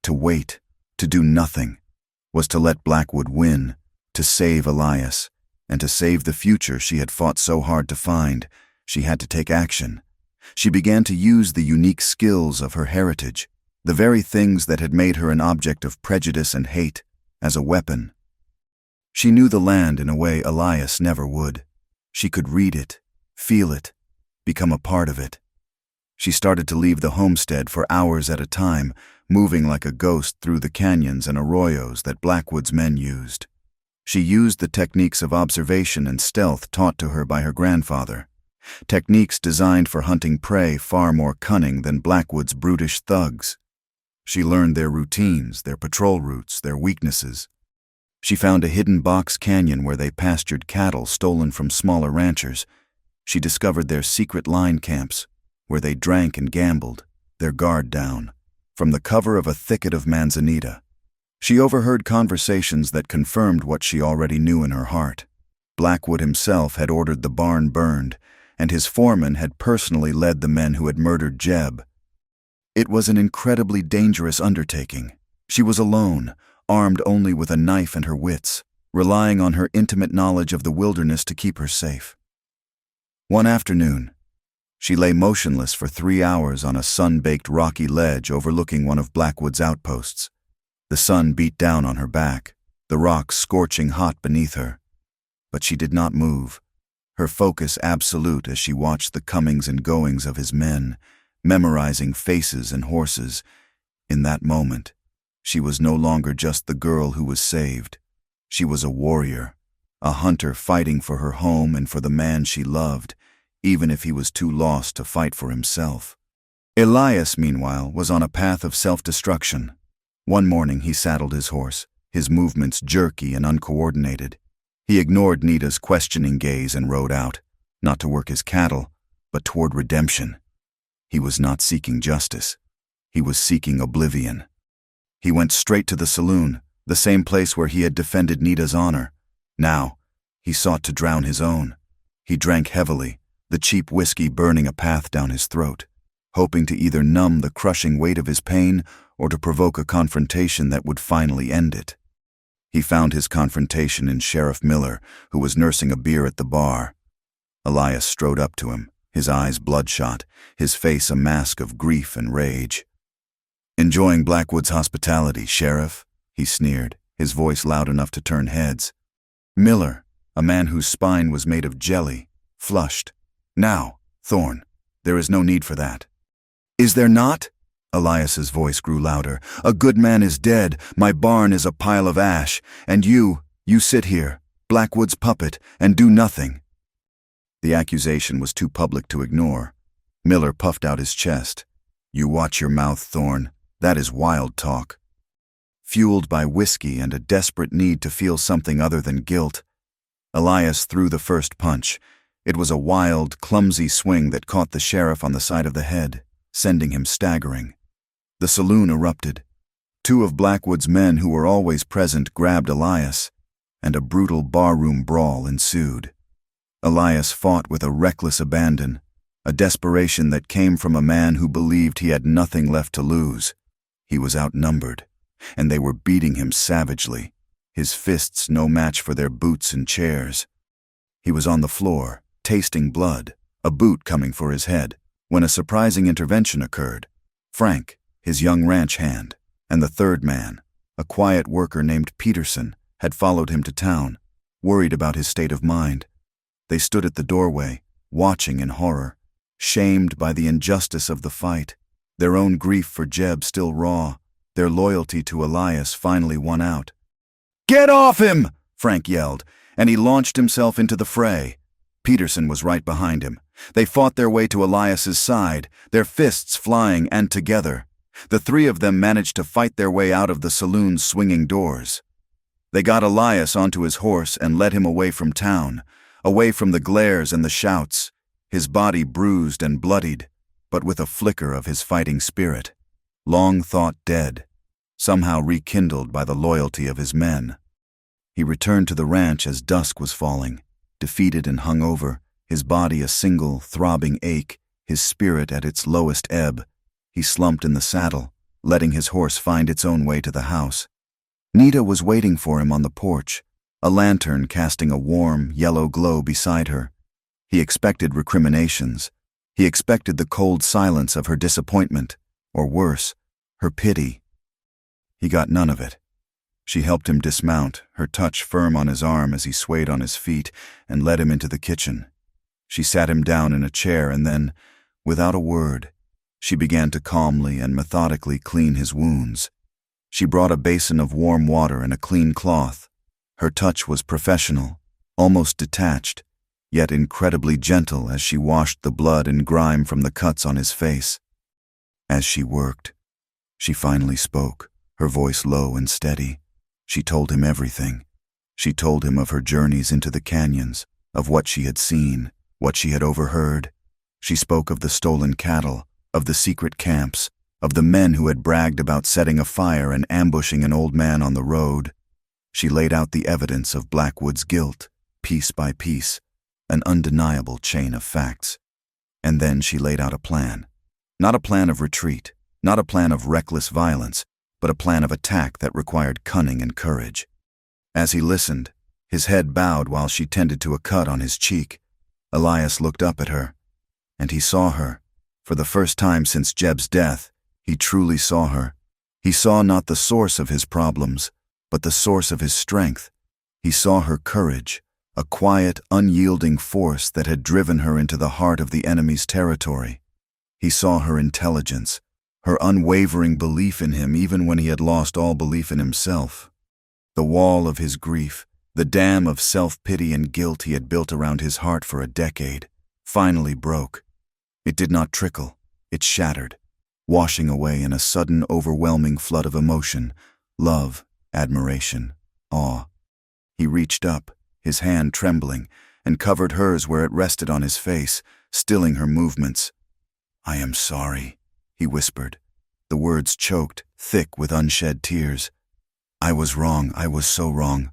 To wait, to do nothing, was to let Blackwood win, to save Elias, and to save the future she had fought so hard to find. She had to take action. She began to use the unique skills of her heritage, the very things that had made her an object of prejudice and hate, as a weapon. She knew the land in a way Elias never would. She could read it, feel it, become a part of it. She started to leave the homestead for hours at a time, moving like a ghost through the canyons and arroyos that Blackwood's men used. She used the techniques of observation and stealth taught to her by her grandfather, techniques designed for hunting prey far more cunning than Blackwood's brutish thugs. She learned their routines, their patrol routes, their weaknesses. She found a hidden box canyon where they pastured cattle stolen from smaller ranchers. She discovered their secret line camps, where they drank and gambled, their guard down, from the cover of a thicket of manzanita. She overheard conversations that confirmed what she already knew in her heart. Blackwood himself had ordered the barn burned, and his foreman had personally led the men who had murdered Jeb. It was an incredibly dangerous undertaking. She was alone, armed only with a knife and her wits, relying on her intimate knowledge of the wilderness to keep her safe. One afternoon, she lay motionless for 3 hours on a sun-baked rocky ledge overlooking one of Blackwood's outposts. The sun beat down on her back, the rocks scorching hot beneath her. But she did not move, her focus absolute as she watched the comings and goings of his men, memorizing faces and horses. In that moment, she was no longer just the girl who was saved. She was a warrior, a hunter fighting for her home and for the man she loved, even if he was too lost to fight for himself. Elias, meanwhile, was on a path of self-destruction. One morning he saddled his horse, his movements jerky and uncoordinated. He ignored Nita's questioning gaze and rode out, not to work his cattle, but toward redemption. He was not seeking justice. He was seeking oblivion. He went straight to the saloon, the same place where he had defended Nita's honor. Now, he sought to drown his own. He drank heavily, the cheap whiskey burning a path down his throat, hoping to either numb the crushing weight of his pain or to provoke a confrontation that would finally end it. He found his confrontation in Sheriff Miller, who was nursing a beer at the bar. Elias strode up to him, his eyes bloodshot, his face a mask of grief and rage. "Enjoying Blackwood's hospitality, Sheriff?" he sneered, his voice loud enough to turn heads. Miller, a man whose spine was made of jelly, flushed. "Now, Thorne, there is no need for that." "Is there not?" Elias's voice grew louder. "A good man is dead, my barn is a pile of ash, and you sit here, Blackwood's puppet, and do nothing." The accusation was too public to ignore. Miller puffed out his chest. "You watch your mouth, Thorne. That is wild talk." Fueled by whiskey and a desperate need to feel something other than guilt, Elias threw the first punch. It was a wild, clumsy swing that caught the sheriff on the side of the head, sending him staggering. The saloon erupted. 2 of Blackwood's men who were always present grabbed Elias, and a brutal barroom brawl ensued. Elias fought with a reckless abandon, a desperation that came from a man who believed he had nothing left to lose. He was outnumbered, and they were beating him savagely, his fists no match for their boots and chairs. He was on the floor, tasting blood, a boot coming for his head, when a surprising intervention occurred. Frank, his young ranch hand, and the third man, a quiet worker named Peterson, had followed him to town, worried about his state of mind. They stood at the doorway, watching in horror, shamed by the injustice of the fight, their own grief for Jeb still raw, their loyalty to Elias finally won out. "Get off him!" Frank yelled, and he launched himself into the fray. Peterson was right behind him. They fought their way to Elias's side, their fists flying and together. The 3 of them managed to fight their way out of the saloon's swinging doors. They got Elias onto his horse and led him away from town, away from the glares and the shouts, his body bruised and bloodied, but with a flicker of his fighting spirit, long thought dead, somehow rekindled by the loyalty of his men. He returned to the ranch as dusk was falling, defeated and hungover, his body a single, throbbing ache, his spirit at its lowest ebb. He slumped in the saddle, letting his horse find its own way to the house. Nita was waiting for him on the porch, a lantern casting a warm, yellow glow beside her. He expected recriminations. He expected the cold silence of her disappointment, or worse, her pity. He got none of it. She helped him dismount, her touch firm on his arm as he swayed on his feet, and led him into the kitchen. She sat him down in a chair and then, without a word, she began to calmly and methodically clean his wounds. She brought a basin of warm water and a clean cloth. Her touch was professional, almost detached, yet incredibly gentle as she washed the blood and grime from the cuts on his face. As she worked, she finally spoke, her voice low and steady. She told him everything. She told him of her journeys into the canyons, of what she had seen, what she had overheard. She spoke of the stolen cattle, of the secret camps, of the men who had bragged about setting a fire and ambushing an old man on the road. She laid out the evidence of Blackwood's guilt, piece by piece, an undeniable chain of facts. And then she laid out a plan. Not a plan of retreat, not a plan of reckless violence, but a plan of attack that required cunning and courage. As he listened, his head bowed while she tended to a cut on his cheek, Elias looked up at her, and he saw her. For the first time since Jeb's death, he truly saw her. He saw not the source of his problems, but the source of his strength. He saw her courage, a quiet, unyielding force that had driven her into the heart of the enemy's territory. He saw her intelligence, her unwavering belief in him even when he had lost all belief in himself. The wall of his grief, the dam of self-pity and guilt he had built around his heart for a decade, finally broke. It did not trickle, it shattered, washing away in a sudden, overwhelming flood of emotion, love, admiration, awe. He reached up, his hand trembling, and covered hers where it rested on his face, stilling her movements. "I am sorry," he whispered, the words choked, thick with unshed tears. "I was wrong, I was so wrong."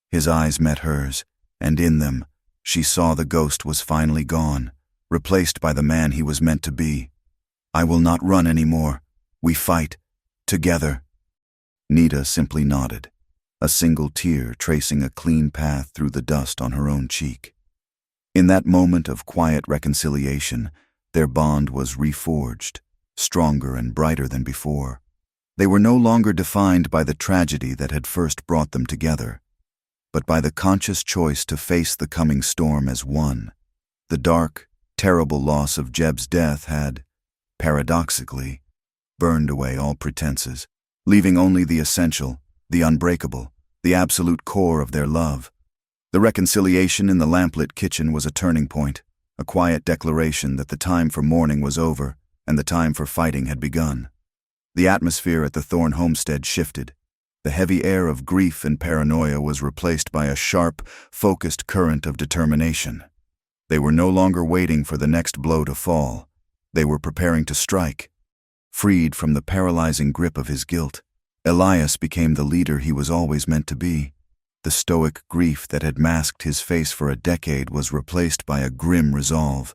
His eyes met hers, and in them, she saw the ghost was finally gone, replaced by the man he was meant to be. "I will not run anymore. We fight. Together." Nita simply nodded, a single tear tracing a clean path through the dust on her own cheek. In that moment of quiet reconciliation, their bond was reforged, stronger and brighter than before. They were no longer defined by the tragedy that had first brought them together, but by the conscious choice to face the coming storm as one. The dark, terrible loss of Jeb's death had, paradoxically, burned away all pretenses, leaving only the essential, the unbreakable, the absolute core of their love. The reconciliation in the lamplit kitchen was a turning point, a quiet declaration that the time for mourning was over and the time for fighting had begun. The atmosphere at the Thorne homestead shifted. The heavy air of grief and paranoia was replaced by a sharp, focused current of determination. They were no longer waiting for the next blow to fall. They were preparing to strike. Freed from the paralyzing grip of his guilt, Elias became the leader he was always meant to be. The stoic grief that had masked his face for a decade was replaced by a grim resolve.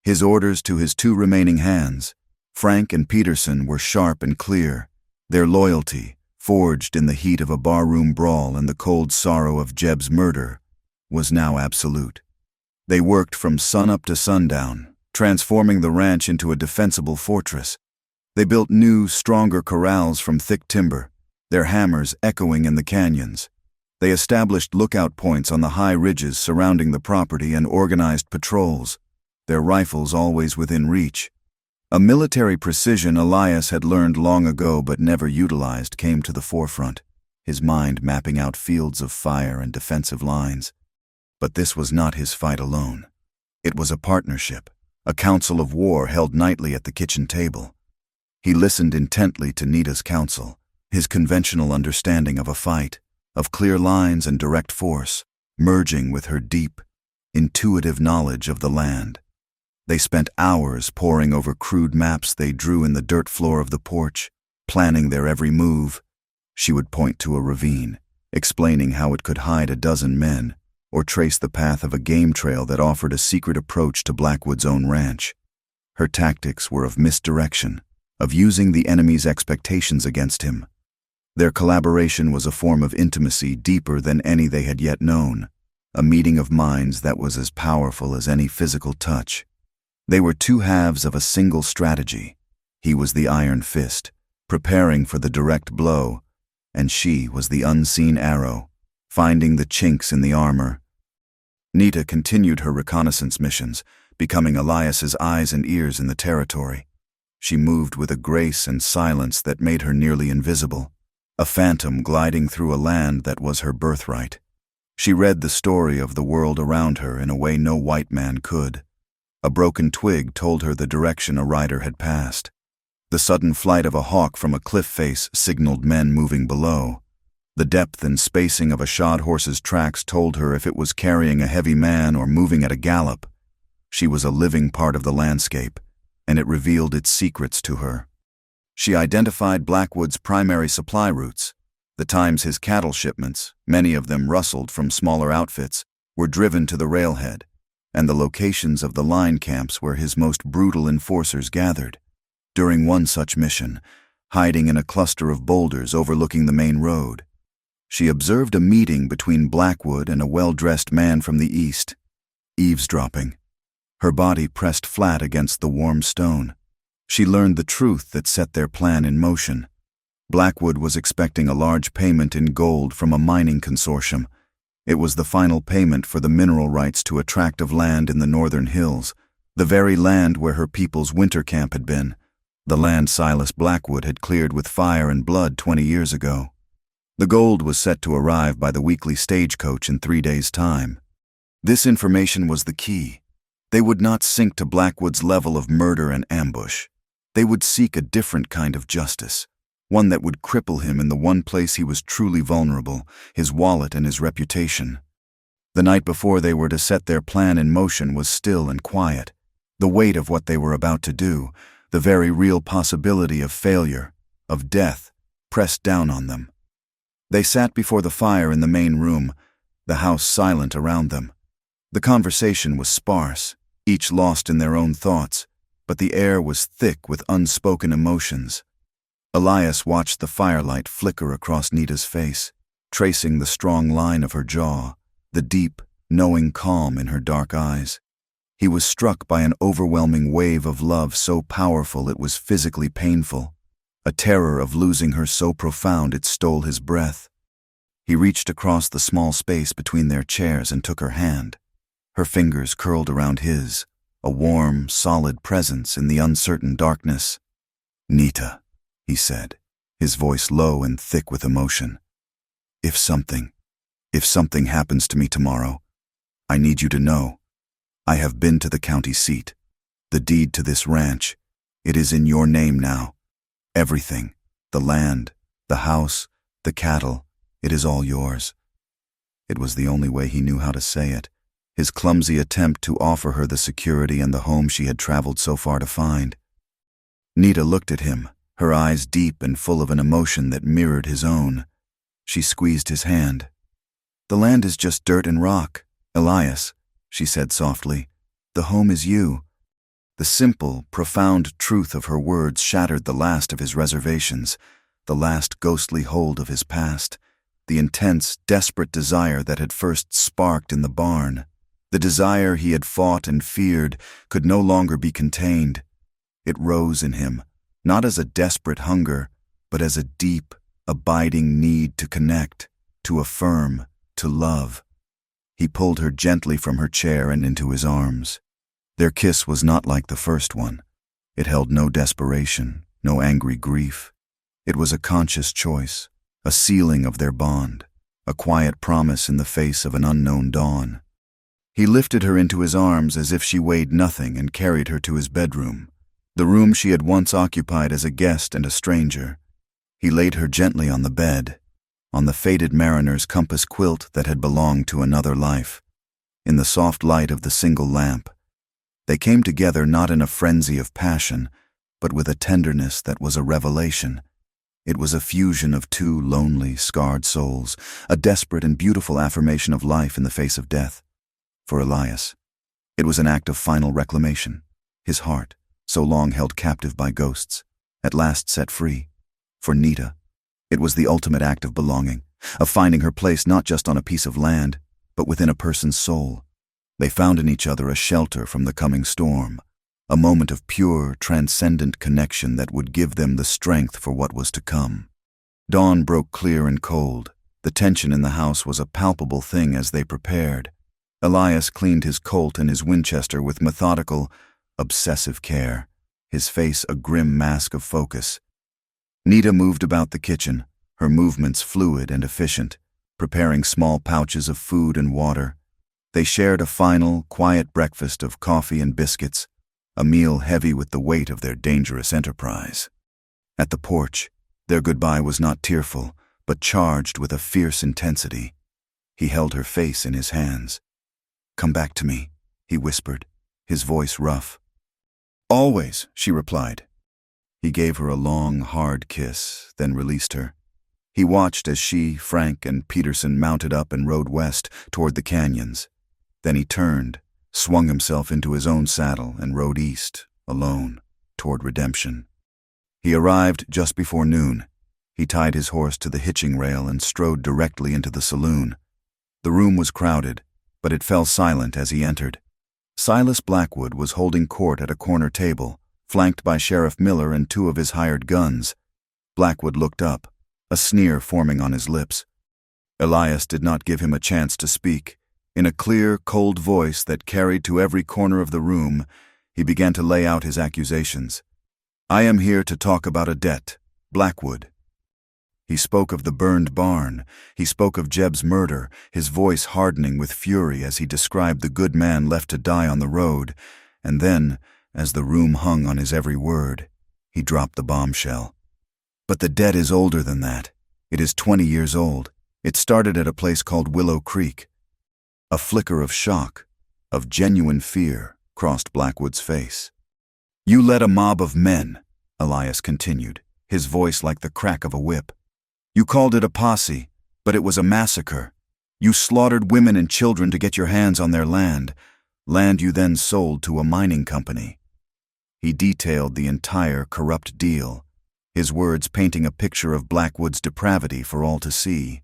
His orders to his two remaining hands, Frank and Peterson, were sharp and clear. Their loyalty, forged in the heat of a barroom brawl and the cold sorrow of Jeb's murder, was now absolute. They worked from sunup to sundown, transforming the ranch into a defensible fortress. They built new, stronger corrals from thick timber, their hammers echoing in the canyons. They established lookout points on the high ridges surrounding the property and organized patrols, their rifles always within reach. A military precision Elias had learned long ago but never utilized came to the forefront, his mind mapping out fields of fire and defensive lines. But this was not his fight alone. It was a partnership, a council of war held nightly at the kitchen table. He listened intently to Nita's counsel, his conventional understanding of a fight, of clear lines and direct force, merging with her deep, intuitive knowledge of the land. They spent hours poring over crude maps they drew in the dirt floor of the porch, planning their every move. She would point to a ravine, explaining how it could hide a dozen men, or trace the path of a game trail that offered a secret approach to Blackwood's own ranch. Her tactics were of misdirection, of using the enemy's expectations against him. Their collaboration was a form of intimacy deeper than any they had yet known, a meeting of minds that was as powerful as any physical touch. They were two halves of a single strategy. He was the iron fist, preparing for the direct blow, and she was the unseen arrow, finding the chinks in the armor. Nita continued her reconnaissance missions, becoming Elias's eyes and ears in the territory. She moved with a grace and silence that made her nearly invisible, a phantom gliding through a land that was her birthright. She read the story of the world around her in a way no white man could. A broken twig told her the direction a rider had passed. The sudden flight of a hawk from a cliff face signaled men moving below. The depth and spacing of a shod horse's tracks told her if it was carrying a heavy man or moving at a gallop. She was a living part of the landscape, and it revealed its secrets to her. She identified Blackwood's primary supply routes. The times his cattle shipments, many of them rustled from smaller outfits, were driven to the railhead, and the locations of the line camps where his most brutal enforcers gathered. During one such mission, hiding in a cluster of boulders overlooking the main road, she observed a meeting between Blackwood and a well-dressed man from the east, eavesdropping. Her body pressed flat against the warm stone. She learned the truth that set their plan in motion. Blackwood was expecting a large payment in gold from a mining consortium. It was the final payment for the mineral rights to a tract of land in the northern hills, the very land where her people's winter camp had been, the land Silas Blackwood had cleared with fire and blood 20 years ago. The gold was set to arrive by the weekly stagecoach in 3 days' time. This information was the key. They would not sink to Blackwood's level of murder and ambush. They would seek a different kind of justice, one that would cripple him in the one place he was truly vulnerable, his wallet and his reputation. The night before they were to set their plan in motion was still and quiet. The weight of what they were about to do, the very real possibility of failure, of death, pressed down on them. They sat before the fire in the main room, the house silent around them. The conversation was sparse, each lost in their own thoughts, but the air was thick with unspoken emotions. Elias watched the firelight flicker across Nita's face, tracing the strong line of her jaw, the deep, knowing calm in her dark eyes. He was struck by an overwhelming wave of love so powerful it was physically painful, a terror of losing her so profound it stole his breath. He reached across the small space between their chairs and took her hand. Her fingers curled around his, a warm, solid presence in the uncertain darkness. "Nita," he said, his voice low and thick with emotion. If something happens to me tomorrow, I need you to know. I have been to the county seat. The deed to this ranch, it is in your name now. Everything, the land, the house, the cattle, it is all yours." It was the only way he knew how to say it, his clumsy attempt to offer her the security and the home she had traveled so far to find. Nita looked at him, her eyes deep and full of an emotion that mirrored his own. She squeezed his hand. "The land is just dirt and rock, Elias," she said softly. "The home is you." The simple, profound truth of her words shattered the last of his reservations, the last ghostly hold of his past, the intense, desperate desire that had first sparked in the barn. The desire he had fought and feared could no longer be contained. It rose in him, not as a desperate hunger, but as a deep, abiding need to connect, to affirm, to love. He pulled her gently from her chair and into his arms. Their kiss was not like the first one. It held no desperation, no angry grief. It was a conscious choice, a sealing of their bond, a quiet promise in the face of an unknown dawn. He lifted her into his arms as if she weighed nothing and carried her to his bedroom, the room she had once occupied as a guest and a stranger. He laid her gently on the bed, on the faded mariner's compass quilt that had belonged to another life. In the soft light of the single lamp, they came together not in a frenzy of passion, but with a tenderness that was a revelation. It was a fusion of two lonely, scarred souls, a desperate and beautiful affirmation of life in the face of death. For Elias, it was an act of final reclamation. His heart, so long held captive by ghosts, at last set free. For Nita, It was the ultimate act of belonging, of finding her place not just on a piece of land, but within a person's soul. They found in each other a shelter from the coming storm, a moment of pure, transcendent connection that would give them the strength for what was to come. Dawn broke clear and cold. The tension in the house was a palpable thing as they prepared. Elias cleaned his Colt and his Winchester with methodical, obsessive care, his face a grim mask of focus. Nita moved about the kitchen, her movements fluid and efficient, preparing small pouches of food and water. They shared a final, quiet breakfast of coffee and biscuits, a meal heavy with the weight of their dangerous enterprise. At the porch, their goodbye was not tearful, but charged with a fierce intensity. He held her face in his hands. "Come back to me," he whispered, his voice rough. "Always," she replied. He gave her a long, hard kiss, then released her. He watched as she, Frank, and Peterson mounted up and rode west toward the canyons. Then he turned, swung himself into his own saddle, and rode east, alone, toward redemption. He arrived just before noon. He tied his horse to the hitching rail and strode directly into the saloon. The room was crowded, but it fell silent as he entered. Silas Blackwood was holding court at a corner table, flanked by Sheriff Miller and two of his hired guns. Blackwood looked up, a sneer forming on his lips. Elias did not give him a chance to speak. In a clear, cold voice that carried to every corner of the room, he began to lay out his accusations. "I am here to talk about a debt, Blackwood." He spoke of the burned barn. He spoke of Jeb's murder, his voice hardening with fury as he described the good man left to die on the road. And then, as the room hung on his every word, he dropped the bombshell. "But the debt is older than that. It is 20 years old. It started at a place called Willow Creek." A flicker of shock, of genuine fear, crossed Blackwood's face. "You led a mob of men," Elias continued, his voice like the crack of a whip. "You called it a posse, but it was a massacre. You slaughtered women and children to get your hands on their land you then sold to a mining company." He detailed the entire corrupt deal, his words painting a picture of Blackwood's depravity for all to see.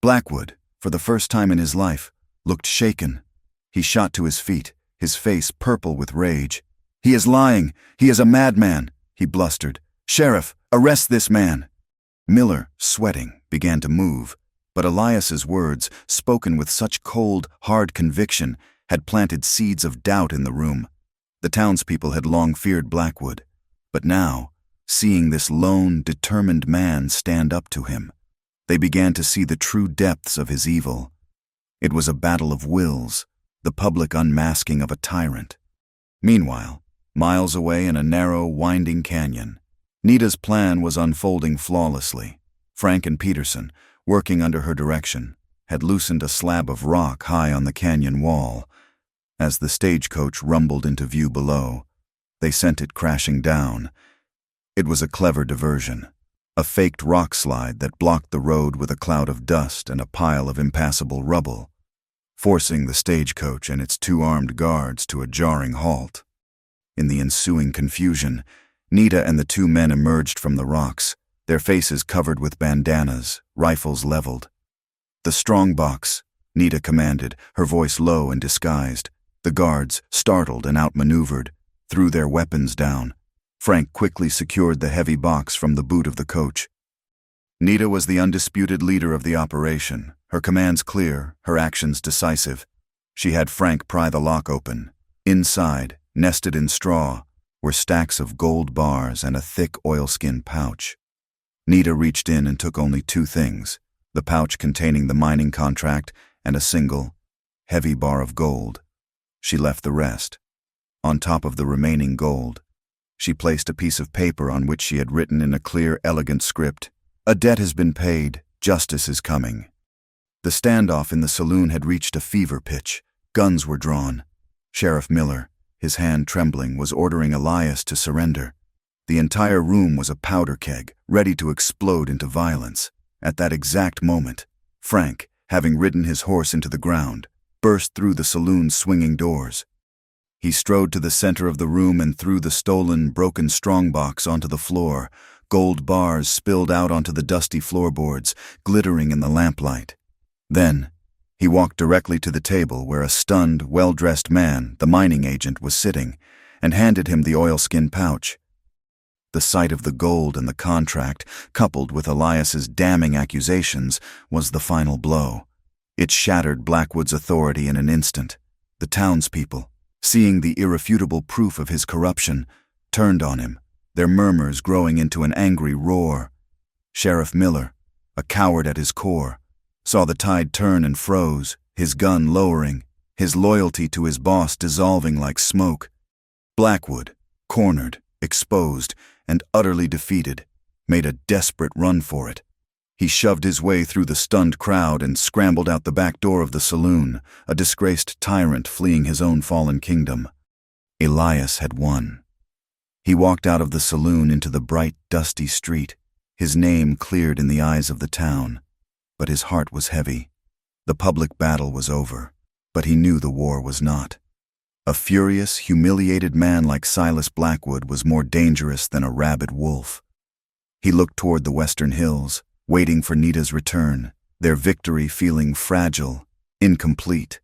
Blackwood, for the first time in his life, looked shaken. He shot to his feet, his face purple with rage. "He is lying! He is a madman!" he blustered. "Sheriff, arrest this man!" Miller, sweating, began to move, but Elias's words, spoken with such cold, hard conviction, had planted seeds of doubt in the room. The townspeople had long feared Blackwood, but now, seeing this lone, determined man stand up to him, they began to see the true depths of his evil. It was a battle of wills, the public unmasking of a tyrant. Meanwhile, miles away in a narrow, winding canyon, Nita's plan was unfolding flawlessly. Frank and Peterson, working under her direction, had loosened a slab of rock high on the canyon wall. As the stagecoach rumbled into view below, they sent it crashing down. It was a clever diversion, a faked rock slide that blocked the road with a cloud of dust and a pile of impassable rubble, forcing the stagecoach and its two armed guards to a jarring halt. In the ensuing confusion, Nita and the two men emerged from the rocks, their faces covered with bandanas, rifles leveled. "The strong box," Nita commanded, her voice low and disguised. The guards, startled and outmaneuvered, threw their weapons down. Frank quickly secured the heavy box from the boot of the coach. Nita was the undisputed leader of the operation, her commands clear, her actions decisive. She had Frank pry the lock open. Inside, nested in straw, were stacks of gold bars and a thick oilskin pouch. Nita reached in and took only two things, the pouch containing the mining contract and a single, heavy bar of gold. She left the rest. On top of the remaining gold, she placed a piece of paper on which she had written in a clear, elegant script, "A debt has been paid, justice is coming." The standoff in the saloon had reached a fever pitch. Guns were drawn. Sheriff Miller, his hand trembling, was ordering Elias to surrender. The entire room was a powder keg, ready to explode into violence. At that exact moment, Frank, having ridden his horse into the ground, burst through the saloon's swinging doors. He strode to the center of the room and threw the stolen, broken strongbox onto the floor, Gold bars spilled out onto the dusty floorboards, glittering in the lamplight. Then, he walked directly to the table where a stunned, well-dressed man, the mining agent, was sitting, and handed him the oilskin pouch. The sight of the gold and the contract, coupled with Elias's damning accusations, was the final blow. It shattered Blackwood's authority in an instant. The townspeople, seeing the irrefutable proof of his corruption, turned on him, their murmurs growing into an angry roar. Sheriff Miller, a coward at his core, saw the tide turn and froze, his gun lowering, his loyalty to his boss dissolving like smoke. Blackwood, cornered, exposed, and utterly defeated, made a desperate run for it. He shoved his way through the stunned crowd and scrambled out the back door of the saloon, a disgraced tyrant fleeing his own fallen kingdom. Elias had won. He walked out of the saloon into the bright, dusty street, his name cleared in the eyes of the town. But his heart was heavy. The public battle was over, but he knew the war was not. A furious, humiliated man like Silas Blackwood was more dangerous than a rabid wolf. He looked toward the western hills, waiting for Nita's return, their victory feeling fragile, incomplete.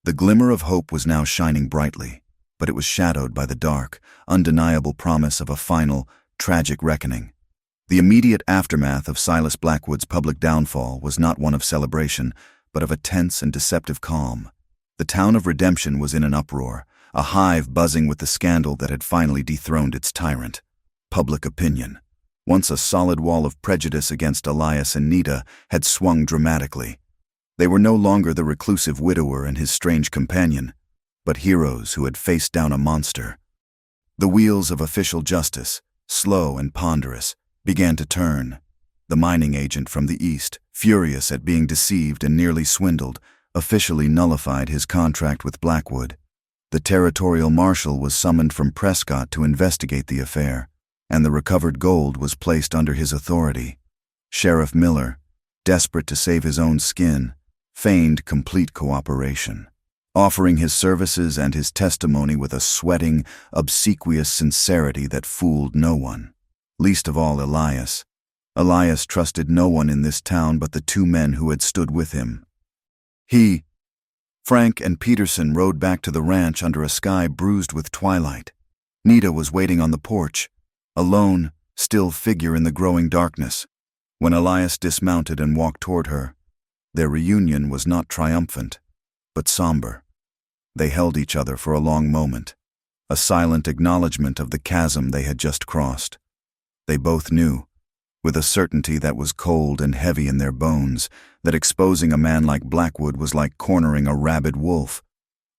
The glimmer of hope was now shining brightly, but it was shadowed by the dark, undeniable promise of a final, tragic reckoning. The immediate aftermath of Silas Blackwood's public downfall was not one of celebration, but of a tense and deceptive calm. The town of Redemption was in an uproar, a hive buzzing with the scandal that had finally dethroned its tyrant. Public opinion, once a solid wall of prejudice against Elias and Nita, had swung dramatically. They were no longer the reclusive widower and his strange companion, but heroes who had faced down a monster. The wheels of official justice, slow and ponderous, began to turn. The mining agent from the east, furious at being deceived and nearly swindled, officially nullified his contract with Blackwood. The territorial marshal was summoned from Prescott to investigate the affair, and the recovered gold was placed under his authority. Sheriff Miller, desperate to save his own skin, feigned complete cooperation, offering his services and his testimony with a sweating, obsequious sincerity that fooled no one. Least of all Elias. Elias trusted no one in this town but the two men who had stood with him. Frank and Peterson rode back to the ranch under a sky bruised with twilight. Nita was waiting on the porch, a lone, still figure in the growing darkness. When Elias dismounted and walked toward her, their reunion was not triumphant, but somber. They held each other for a long moment, a silent acknowledgement of the chasm they had just crossed. They both knew, with a certainty that was cold and heavy in their bones, that exposing a man like Blackwood was like cornering a rabid wolf.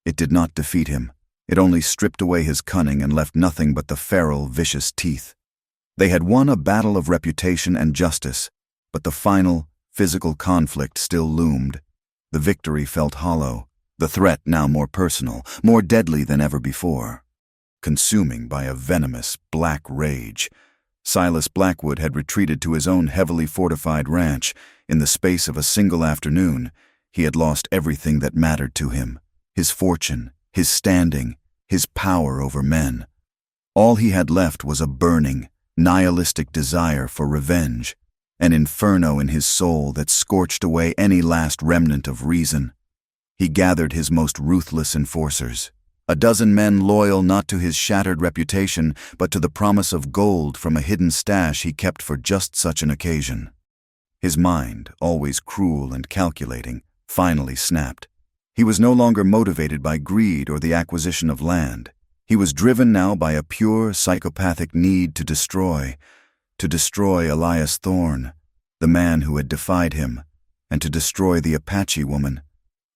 It did not defeat him. It only stripped away his cunning and left nothing but the feral, vicious teeth. They had won a battle of reputation and justice, but the final, physical conflict still loomed. The victory felt hollow, the threat now more personal, more deadly than ever before. Consuming by a venomous, black rage, Silas Blackwood had retreated to his own heavily fortified ranch. In the space of a single afternoon, he had lost everything that mattered to him, his fortune, his standing, his power over men. All he had left was a burning, nihilistic desire for revenge, an inferno in his soul that scorched away any last remnant of reason. He gathered his most ruthless enforcers, a dozen men loyal not to his shattered reputation, but to the promise of gold from a hidden stash he kept for just such an occasion. His mind, always cruel and calculating, finally snapped. He was no longer motivated by greed or the acquisition of land. He was driven now by a pure, psychopathic need to destroy Elias Thorne, the man who had defied him, and to destroy the Apache woman,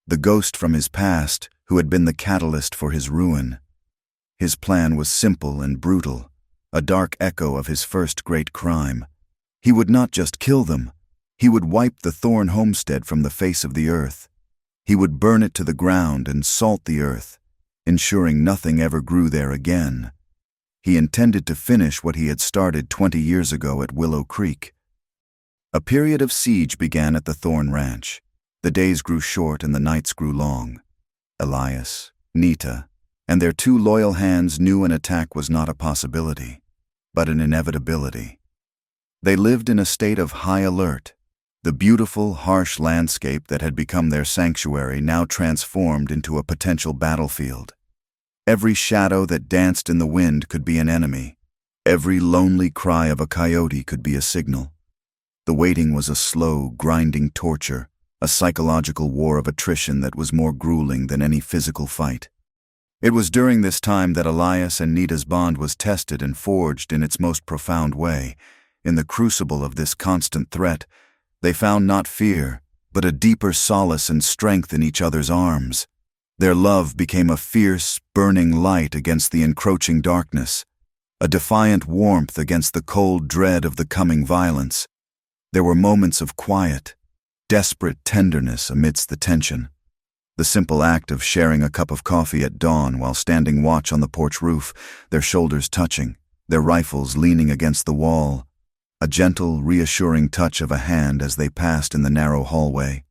the ghost from his past who had been the catalyst for his ruin. His plan was simple and brutal, a dark echo of his first great crime. He would not just kill them. He would wipe the Thorne homestead from the face of the earth. He would burn it to the ground and salt the earth, ensuring nothing ever grew there again. He intended to finish what he had started 20 years ago at Willow Creek. A period of siege began at the Thorne Ranch. The days grew short and the nights grew long. Elias, Nita, and their two loyal hands knew an attack was not a possibility, but an inevitability. They lived in a state of high alert. The beautiful, harsh landscape that had become their sanctuary now transformed into a potential battlefield. Every shadow that danced in the wind could be an enemy. Every lonely cry of a coyote could be a signal. The waiting was a slow, grinding torture, a psychological war of attrition that was more grueling than any physical fight. It was during this time that Elias and Nita's bond was tested and forged in its most profound way. In the crucible of this constant threat, they found not fear, but a deeper solace and strength in each other's arms. Their love became a fierce, burning light against the encroaching darkness, a defiant warmth against the cold dread of the coming violence. There were moments of quiet, desperate tenderness amidst the tension. The simple act of sharing a cup of coffee at dawn while standing watch on the porch roof, their shoulders touching, their rifles leaning against the wall, a gentle, reassuring touch of a hand as they passed in the narrow hallway,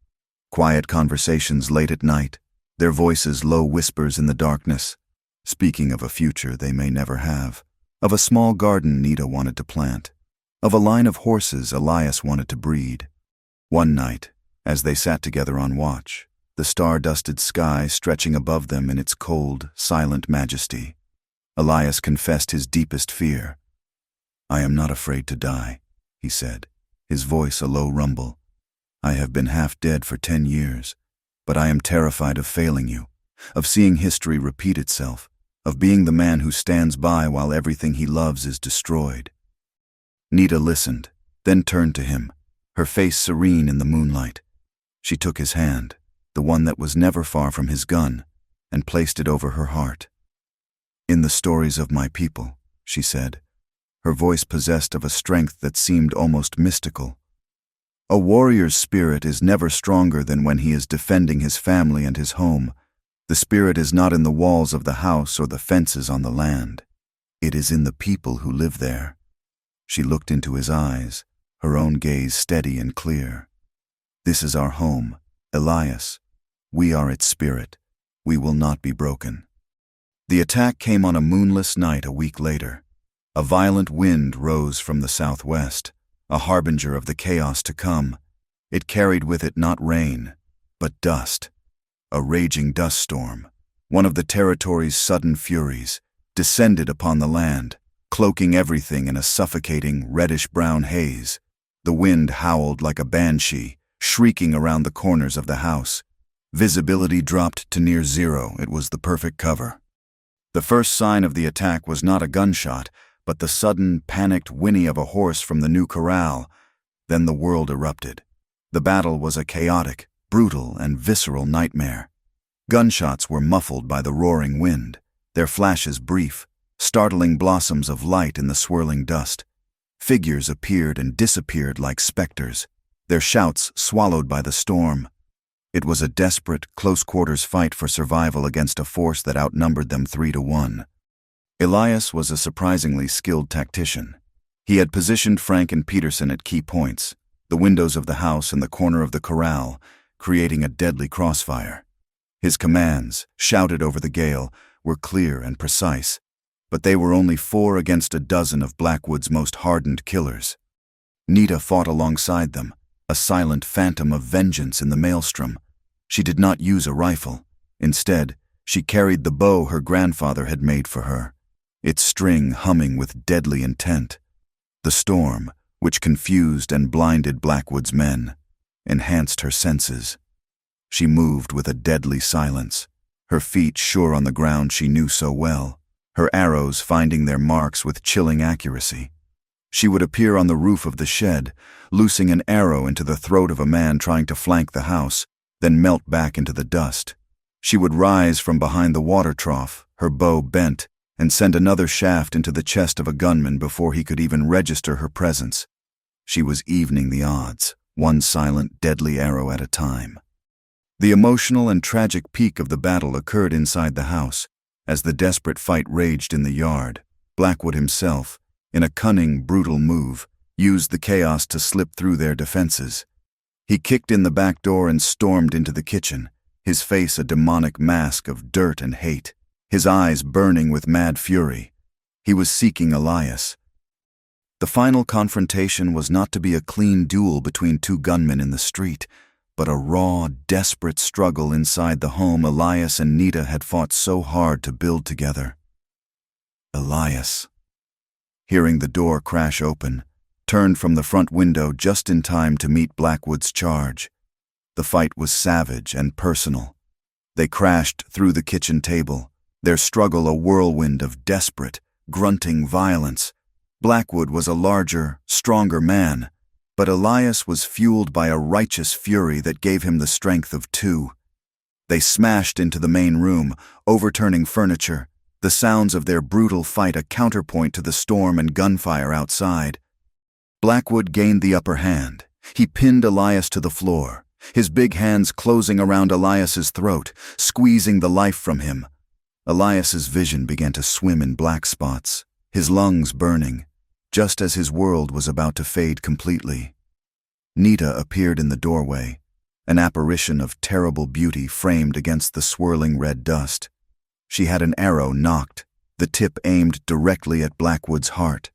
quiet conversations late at night, their voices low whispers in the darkness, speaking of a future they may never have, of a small garden Nita wanted to plant, of a line of horses Elias wanted to breed. One night, as they sat together on watch, the star-dusted sky stretching above them in its cold, silent majesty, Elias confessed his deepest fear. "I am not afraid to die," he said, his voice a low rumble. "I have been half dead for 10 years, but I am terrified of failing you, of seeing history repeat itself, of being the man who stands by while everything he loves is destroyed." Nita listened, then turned to him, her face serene in the moonlight. She took his hand, the one that was never far from his gun, and placed it over her heart. "In the stories of my people," she said, her voice possessed of a strength that seemed almost mystical, "a warrior's spirit is never stronger than when he is defending his family and his home. The spirit is not in the walls of the house or the fences on the land. It is in the people who live there." She looked into his eyes, her own gaze steady and clear. "This is our home, Elias. We are its spirit. We will not be broken." The attack came on a moonless night a week later. A violent wind rose from the southwest, a harbinger of the chaos to come. It carried with it not rain, but dust. A raging dust storm, one of the territory's sudden furies, descended upon the land, cloaking everything in a suffocating reddish-brown haze. The wind howled like a banshee, shrieking around the corners of the house. Visibility dropped to near zero. It was the perfect cover. The first sign of the attack was not a gunshot, but the sudden, panicked whinny of a horse from the new corral. Then the world erupted. The battle was a chaotic, brutal, and visceral nightmare. Gunshots were muffled by the roaring wind, their flashes brief, startling blossoms of light in the swirling dust. Figures appeared and disappeared like specters, their shouts swallowed by the storm. It was a desperate, close-quarters fight for survival against a force that outnumbered them 3-1. Elias was a surprisingly skilled tactician. He had positioned Frank and Peterson at key points, the windows of the house and the corner of the corral, creating a deadly crossfire. His commands, shouted over the gale, were clear and precise, but they were only 4 against a dozen of Blackwood's most hardened killers. Nita fought alongside them, a silent phantom of vengeance in the maelstrom. She did not use a rifle. Instead, she carried the bow her grandfather had made for her, its string humming with deadly intent. The storm, which confused and blinded Blackwood's men, enhanced her senses. She moved with a deadly silence, her feet sure on the ground she knew so well, her arrows finding their marks with chilling accuracy. She would appear on the roof of the shed, loosing an arrow into the throat of a man trying to flank the house, then melt back into the dust. She would rise from behind the water trough, her bow bent, and send another shaft into the chest of a gunman before he could even register her presence. She was evening the odds, one silent, deadly arrow at a time. The emotional and tragic peak of the battle occurred inside the house, as the desperate fight raged in the yard. Blackwood himself, in a cunning, brutal move, used the chaos to slip through their defenses. He kicked in the back door and stormed into the kitchen, his face a demonic mask of dirt and hate, his eyes burning with mad fury. He was seeking Elias. The final confrontation was not to be a clean duel between two gunmen in the street, but a raw, desperate struggle inside the home Elias and Nita had fought so hard to build together. Elias, hearing the door crash open, turned from the front window just in time to meet Blackwood's charge. The fight was savage and personal. They crashed through the kitchen table, their struggle a whirlwind of desperate, grunting violence. Blackwood was a larger, stronger man, but Elias was fueled by a righteous fury that gave him the strength of two. They smashed into the main room, overturning furniture, the sounds of their brutal fight a counterpoint to the storm and gunfire outside. Blackwood gained the upper hand. He pinned Elias to the floor, his big hands closing around Elias's throat, squeezing the life from him. Elias's vision began to swim in black spots, his lungs burning, just as his world was about to fade completely. Nita appeared in the doorway, an apparition of terrible beauty framed against the swirling red dust. She had an arrow nocked, the tip aimed directly at Blackwood's heart.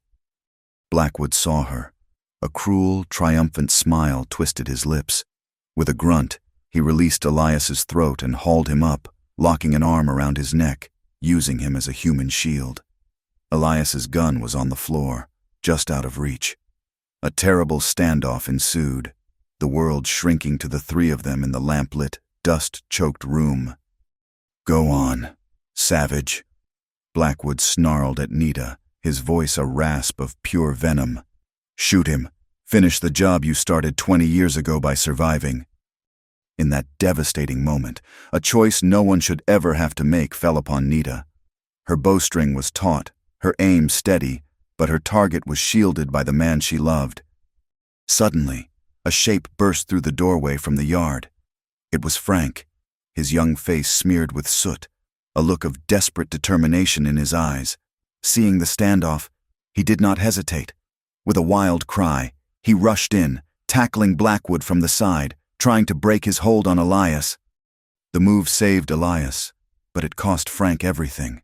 Blackwood saw her. A cruel, triumphant smile twisted his lips. With a grunt, he released Elias's throat and hauled him up, locking an arm around his neck, using him as a human shield. Elias's gun was on the floor, just out of reach. A terrible standoff ensued, the world shrinking to the three of them in the lamplit, dust-choked room. "Go on, savage," Blackwood snarled at Nita, his voice a rasp of pure venom. "Shoot him. Finish the job you started 20 years ago by surviving." In that devastating moment, a choice no one should ever have to make fell upon Nita. Her bowstring was taut, her aim steady, but her target was shielded by the man she loved. Suddenly, a shape burst through the doorway from the yard. It was Frank, his young face smeared with soot, a look of desperate determination in his eyes. Seeing the standoff, he did not hesitate. With a wild cry, he rushed in, tackling Blackwood from the side, trying to break his hold on Elias. The move saved Elias, but it cost Frank everything.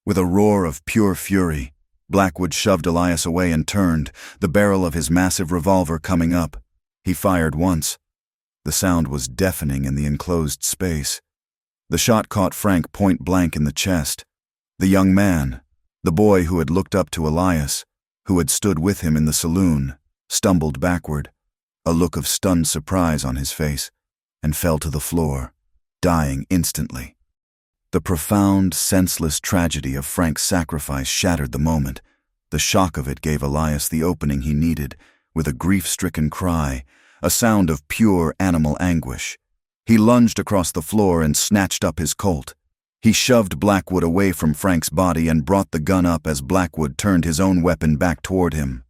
With a roar of pure fury, Blackwood shoved Elias away and turned, the barrel of his massive revolver coming up. He fired once. The sound was deafening in the enclosed space. The shot caught Frank point blank in the chest. The young man, the boy who had looked up to Elias, who had stood with him in the saloon, stumbled backward, a look of stunned surprise on his face, and fell to the floor, dying instantly. The profound, senseless tragedy of Frank's sacrifice shattered the moment. The shock of it gave Elias the opening he needed. With a grief-stricken cry, a sound of pure animal anguish, he lunged across the floor and snatched up his Colt. He shoved Blackwood away from Frank's body and brought the gun up as Blackwood turned his own weapon back toward him.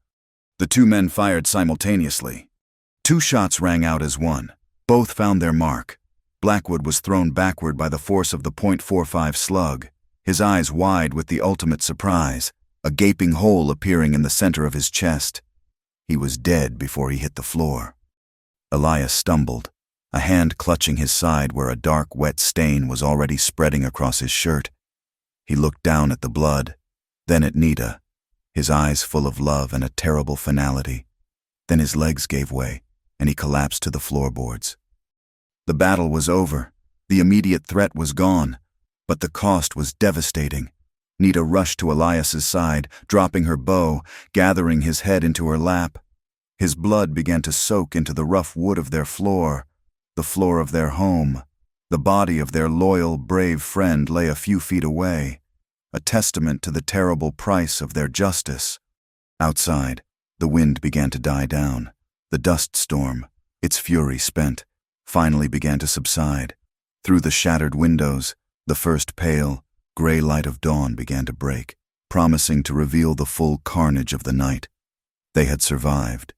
The two men fired simultaneously. 2 shots rang out as one. Both found their mark. Blackwood was thrown backward by the force of the .45 slug, his eyes wide with the ultimate surprise, a gaping hole appearing in the center of his chest. He was dead before he hit the floor. Elias stumbled, a hand clutching his side where a dark, wet stain was already spreading across his shirt. He looked down at the blood, then at Nita, his eyes full of love and a terrible finality. Then his legs gave way, and he collapsed to the floorboards. The battle was over. The immediate threat was gone, but the cost was devastating. Nita rushed to Elias's side, dropping her bow, gathering his head into her lap. His blood began to soak into the rough wood of their floor, the floor of their home. The body of their loyal, brave friend lay a few feet away, a testament to the terrible price of their justice. Outside, the wind began to die down. The dust storm, its fury spent, finally began to subside. Through the shattered windows, the first pale, gray light of dawn began to break, promising to reveal the full carnage of the night. They had survived.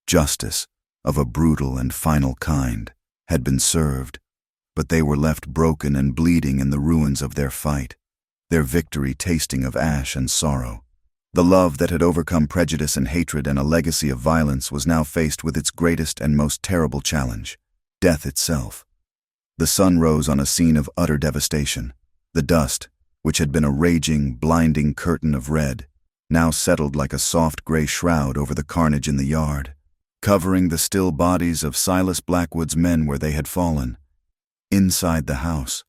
Justice, of a brutal and final kind, had been served, but they were left broken and bleeding in the ruins of their fight, their victory tasting of ash and sorrow. The love that had overcome prejudice and hatred and a legacy of violence was now faced with its greatest and most terrible challenge, death itself. The sun rose on a scene of utter devastation. The dust, which had been a raging, blinding curtain of red, now settled like a soft gray shroud over the carnage in the yard, covering the still bodies of Silas Blackwood's men where they had fallen. Inside the house,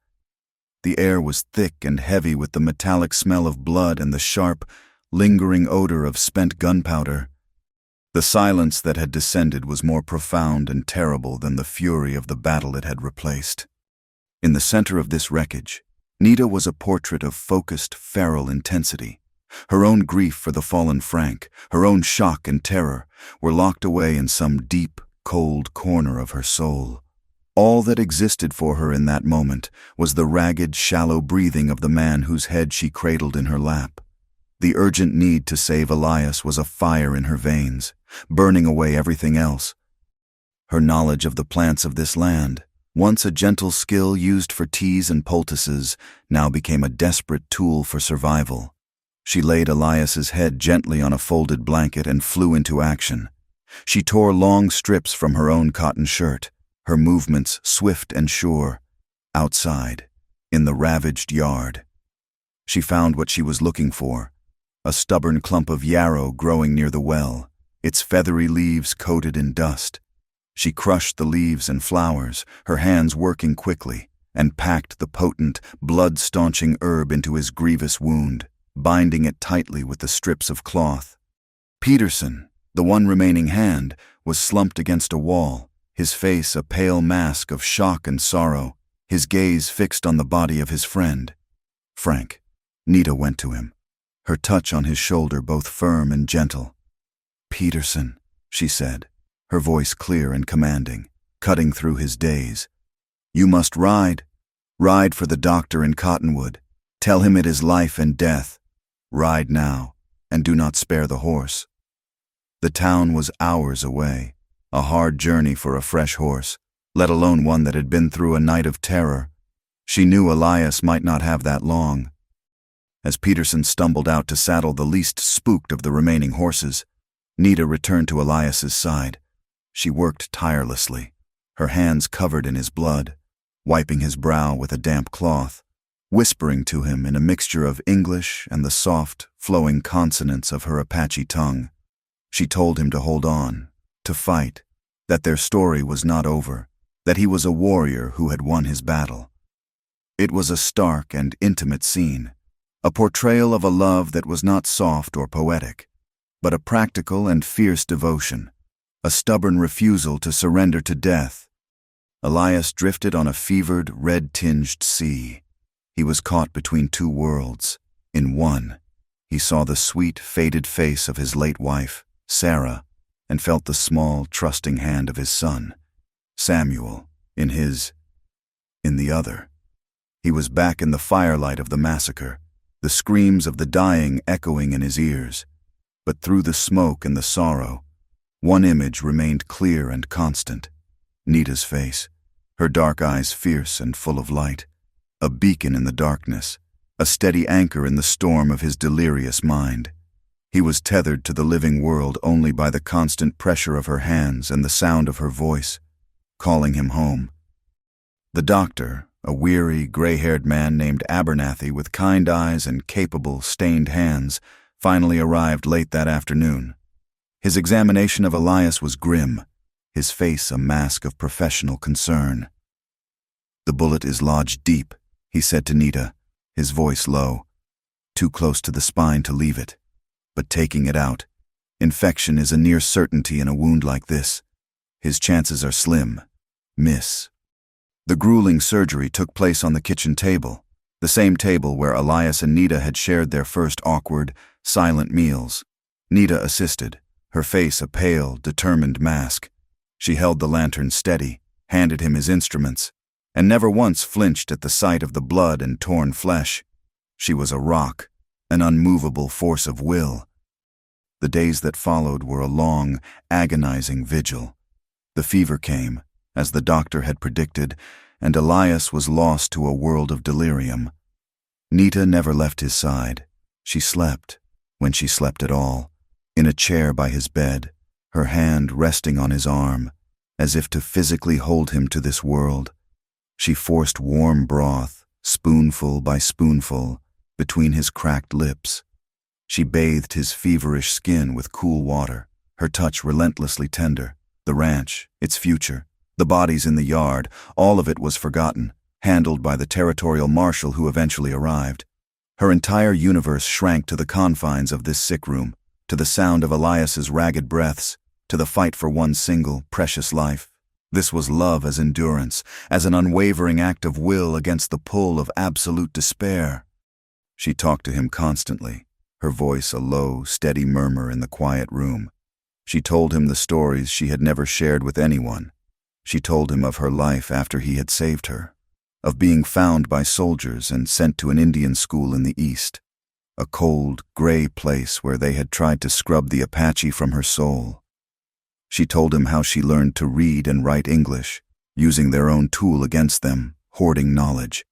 the air was thick and heavy with the metallic smell of blood and the sharp, lingering odor of spent gunpowder. The silence that had descended was more profound and terrible than the fury of the battle it had replaced. In the center of this wreckage, Nita was a portrait of focused, feral intensity. Her own grief for the fallen Frank, her own shock and terror, were locked away in some deep, cold corner of her soul. All that existed for her in that moment was the ragged, shallow breathing of the man whose head she cradled in her lap. The urgent need to save Elias was a fire in her veins, burning away everything else. Her knowledge of the plants of this land, once a gentle skill used for teas and poultices, now became a desperate tool for survival. She laid Elias's head gently on a folded blanket and flew into action. She tore long strips from her own cotton shirt, her movements swift and sure. Outside, in the ravaged yard, she found what she was looking for, a stubborn clump of yarrow growing near the well, its feathery leaves coated in dust. She crushed the leaves and flowers, her hands working quickly, and packed the potent, blood-staunching herb into his grievous wound, binding it tightly with the strips of cloth. Peterson, the one remaining hand, was slumped against a wall, his face a pale mask of shock and sorrow, his gaze fixed on the body of his friend. Frank. Nita went to him, her touch on his shoulder both firm and gentle. "Peterson," she said, her voice clear and commanding, cutting through his daze. "You must ride. Ride for the doctor in Cottonwood. Tell him it is life and death. Ride now, and do not spare the horse." The town was hours away, a hard journey for a fresh horse, let alone one that had been through a night of terror. She knew Elias might not have that long. As Peterson stumbled out to saddle the least spooked of the remaining horses, Nita returned to Elias's side. She worked tirelessly, her hands covered in his blood, wiping his brow with a damp cloth, whispering to him in a mixture of English and the soft, flowing consonants of her Apache tongue. She told him to hold on, to fight, that their story was not over, that he was a warrior who had won his battle. It was a stark and intimate scene, a portrayal of a love that was not soft or poetic, but a practical and fierce devotion, a stubborn refusal to surrender to death. Elias drifted on a fevered, red-tinged sea. He was caught between two worlds. In one, he saw the sweet, faded face of his late wife, Sarah, and felt the small, trusting hand of his son, Samuel, in the other. He was back in the firelight of the massacre, the screams of the dying echoing in his ears. But through the smoke and the sorrow, one image remained clear and constant. Nita's face, her dark eyes fierce and full of light, a beacon in the darkness, a steady anchor in the storm of his delirious mind. He was tethered to the living world only by the constant pressure of her hands and the sound of her voice, calling him home. The doctor, a weary, gray-haired man named Abernathy with kind eyes and capable, stained hands, finally arrived late that afternoon. His examination of Elias was grim, his face a mask of professional concern. "The bullet is lodged deep," he said to Nita, his voice low. "Too close to the spine to leave it. But taking it out, infection is a near certainty in a wound like this. His chances are slim. Miss." The grueling surgery took place on the kitchen table, the same table where Elias and Nita had shared their first awkward, silent meals. Nita assisted, her face a pale, determined mask. She held the lantern steady, handed him his instruments, and never once flinched at the sight of the blood and torn flesh. She was a rock, an unmovable force of will. The days that followed were a long, agonizing vigil. The fever came, as the doctor had predicted, and Elias was lost to a world of delirium. Nita never left his side. She slept, when she slept at all, in a chair by his bed, her hand resting on his arm, as if to physically hold him to this world. She forced warm broth, spoonful by spoonful, between his cracked lips. She bathed his feverish skin with cool water, her touch relentlessly tender. The ranch, its future, the bodies in the yard, all of it was forgotten, handled by the territorial marshal who eventually arrived. Her entire universe shrank to the confines of this sick room, to the sound of Elias's ragged breaths, to the fight for one single, precious life. This was love as endurance, as an unwavering act of will against the pull of absolute despair. She talked to him constantly, her voice a low, steady murmur in the quiet room. She told him the stories she had never shared with anyone. She told him of her life after he had saved her, of being found by soldiers and sent to an Indian school in the east, a cold, gray place where they had tried to scrub the Apache from her soul. She told him how she learned to read and write English, using their own tool against them, hoarding knowledge.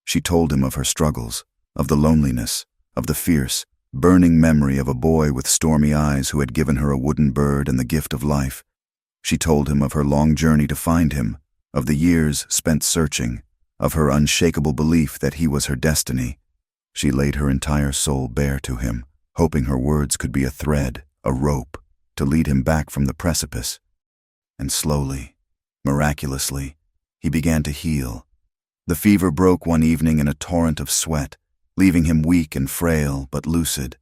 She told him of her struggles, of the loneliness, of the fierce, burning memory of a boy with stormy eyes who had given her a wooden bird and the gift of life. She told him of her long journey to find him, of the years spent searching, of her unshakable belief that he was her destiny. She laid her entire soul bare to him, hoping her words could be a thread, a rope, to lead him back from the precipice. And slowly, miraculously, he began to heal. The fever broke one evening in a torrent of sweat, leaving him weak and frail but lucid.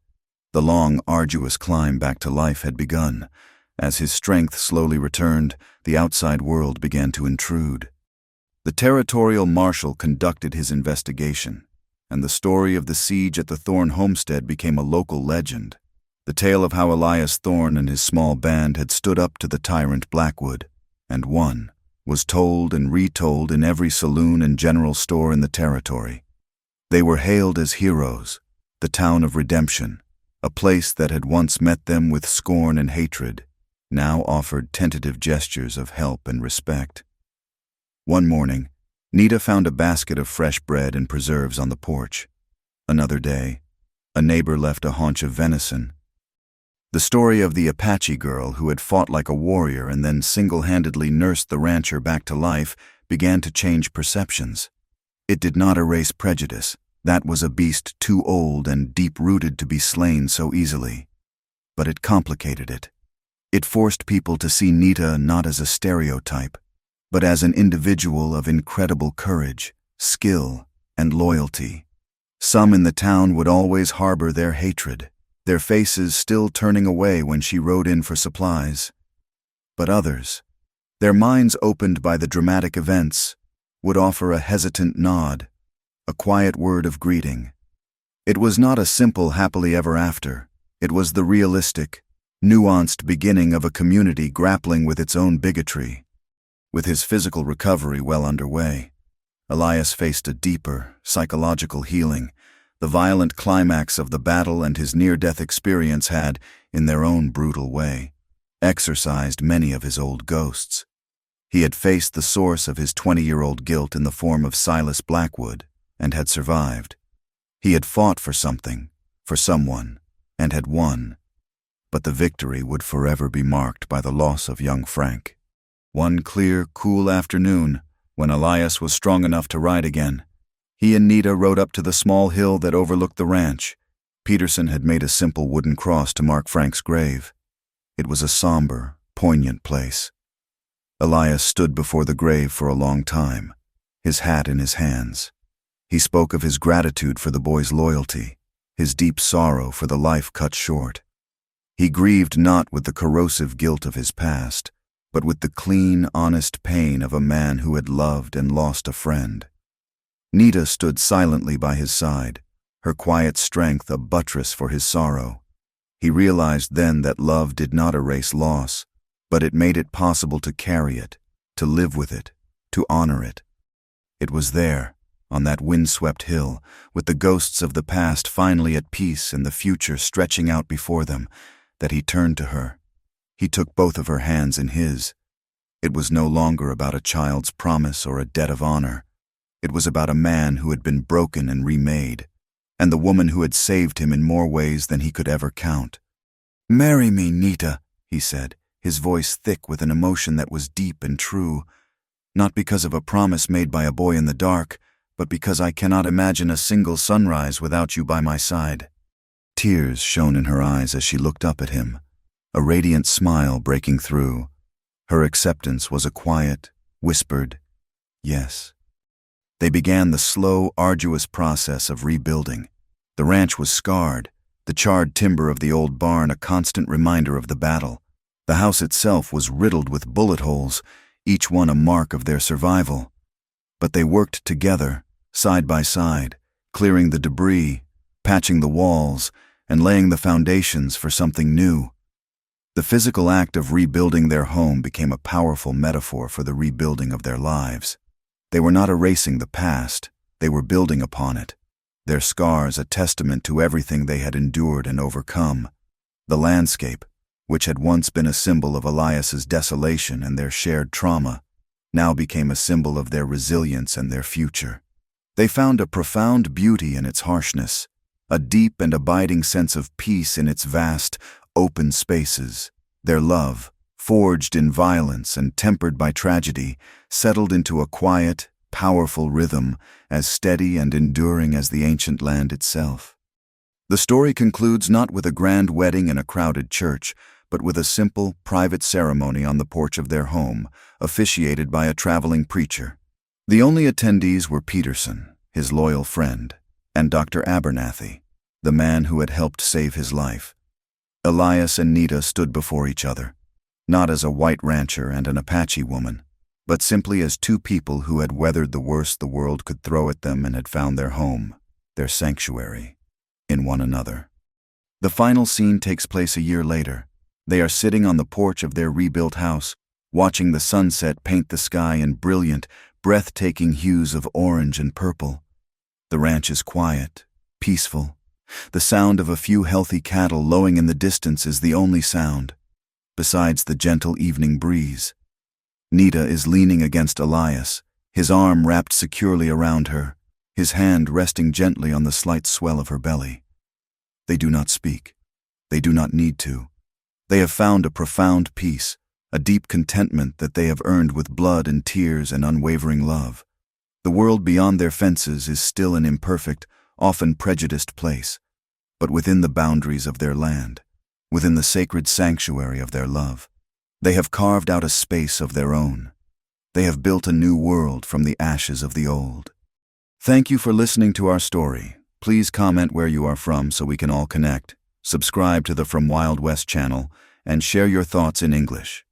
The long, arduous climb back to life had begun. As his strength slowly returned, the outside world began to intrude. The territorial marshal conducted his investigation, and the story of the siege at the Thorne homestead became a local legend. The tale of how Elias Thorne and his small band had stood up to the tyrant Blackwood, and won, was told and retold in every saloon and general store in the territory. They were hailed as heroes, the town of redemption, a place that had once met them with scorn and hatred, now offered tentative gestures of help and respect. One morning, Nita found a basket of fresh bread and preserves on the porch. Another day, a neighbor left a haunch of venison. The story of the Apache girl who had fought like a warrior and then single-handedly nursed the rancher back to life began to change perceptions. It did not erase prejudice. That was a beast too old and deep-rooted to be slain so easily. But it complicated it. It forced people to see Nita not as a stereotype, but as an individual of incredible courage, skill, and loyalty. Some in the town would always harbor their hatred, their faces still turning away when she rode in for supplies. But others, their minds opened by the dramatic events, would offer a hesitant nod, a quiet word of greeting. It was not a simple happily ever after. It was the realistic, nuanced beginning of a community grappling with its own bigotry. With his physical recovery well underway, Elias faced a deeper, psychological healing. The violent climax of the battle and his near-death experience had, in their own brutal way, exorcised many of his old ghosts. He had faced the source of his 20-year-old guilt in the form of Silas Blackwood, and had survived. He had fought for something, for someone, and had won. But the victory would forever be marked by the loss of young Frank. One clear, cool afternoon, when Elias was strong enough to ride again, he and Nita rode up to the small hill that overlooked the ranch. Peterson had made a simple wooden cross to mark Frank's grave. It was a somber, poignant place. Elias stood before the grave for a long time, his hat in his hands. He spoke of his gratitude for the boy's loyalty, his deep sorrow for the life cut short. He grieved not with the corrosive guilt of his past, but with the clean, honest pain of a man who had loved and lost a friend. Nita stood silently by his side, her quiet strength a buttress for his sorrow. He realized then that love did not erase loss, but it made it possible to carry it, to live with it, to honor it. It was there, on that windswept hill, with the ghosts of the past finally at peace and the future stretching out before them, that he turned to her. He took both of her hands in his. It was no longer about a child's promise or a debt of honor. It was about a man who had been broken and remade, and the woman who had saved him in more ways than he could ever count. "Marry me, Nita," he said, his voice thick with an emotion that was deep and true, not because of a promise made by a boy in the dark, but because I cannot imagine a single sunrise without you by my side. Tears shone in her eyes as she looked up at him, a radiant smile breaking through. Her acceptance was a quiet, whispered, yes. They began the slow, arduous process of rebuilding. The ranch was scarred, the charred timber of the old barn a constant reminder of the battle. The house itself was riddled with bullet holes, each one a mark of their survival. But they worked together, side by side, clearing the debris, patching the walls, and laying the foundations for something new. The physical act of rebuilding their home became a powerful metaphor for the rebuilding of their lives. They were not erasing the past, they were building upon it, their scars a testament to everything they had endured and overcome. The landscape, which had once been a symbol of Elias's desolation and their shared trauma, now became a symbol of their resilience and their future. They found a profound beauty in its harshness, a deep and abiding sense of peace in its vast, open spaces. Their love, forged in violence and tempered by tragedy, settled into a quiet, powerful rhythm, as steady and enduring as the ancient land itself. The story concludes not with a grand wedding in a crowded church, but with a simple, private ceremony on the porch of their home, officiated by a traveling preacher. The only attendees were Peterson, his loyal friend, and Dr. Abernathy, the man who had helped save his life. Elias and Nita stood before each other, not as a white rancher and an Apache woman, but simply as two people who had weathered the worst the world could throw at them and had found their home, their sanctuary, in one another. The final scene takes place a year later. They are sitting on the porch of their rebuilt house, watching the sunset paint the sky in brilliant, breathtaking hues of orange and purple. The ranch is quiet, peaceful. The sound of a few healthy cattle lowing in the distance is the only sound, besides the gentle evening breeze. Nita is leaning against Elias, his arm wrapped securely around her, his hand resting gently on the slight swell of her belly. They do not speak. They do not need to. They have found a profound peace, a deep contentment that they have earned with blood and tears and unwavering love. The world beyond their fences is still an imperfect, often prejudiced place, but within the boundaries of their land, within the sacred sanctuary of their love, they have carved out a space of their own. They have built a new world from the ashes of the old. Thank you for listening to our story. Please comment where you are from so we can all connect. Subscribe to the From Wild West channel and share your thoughts in English.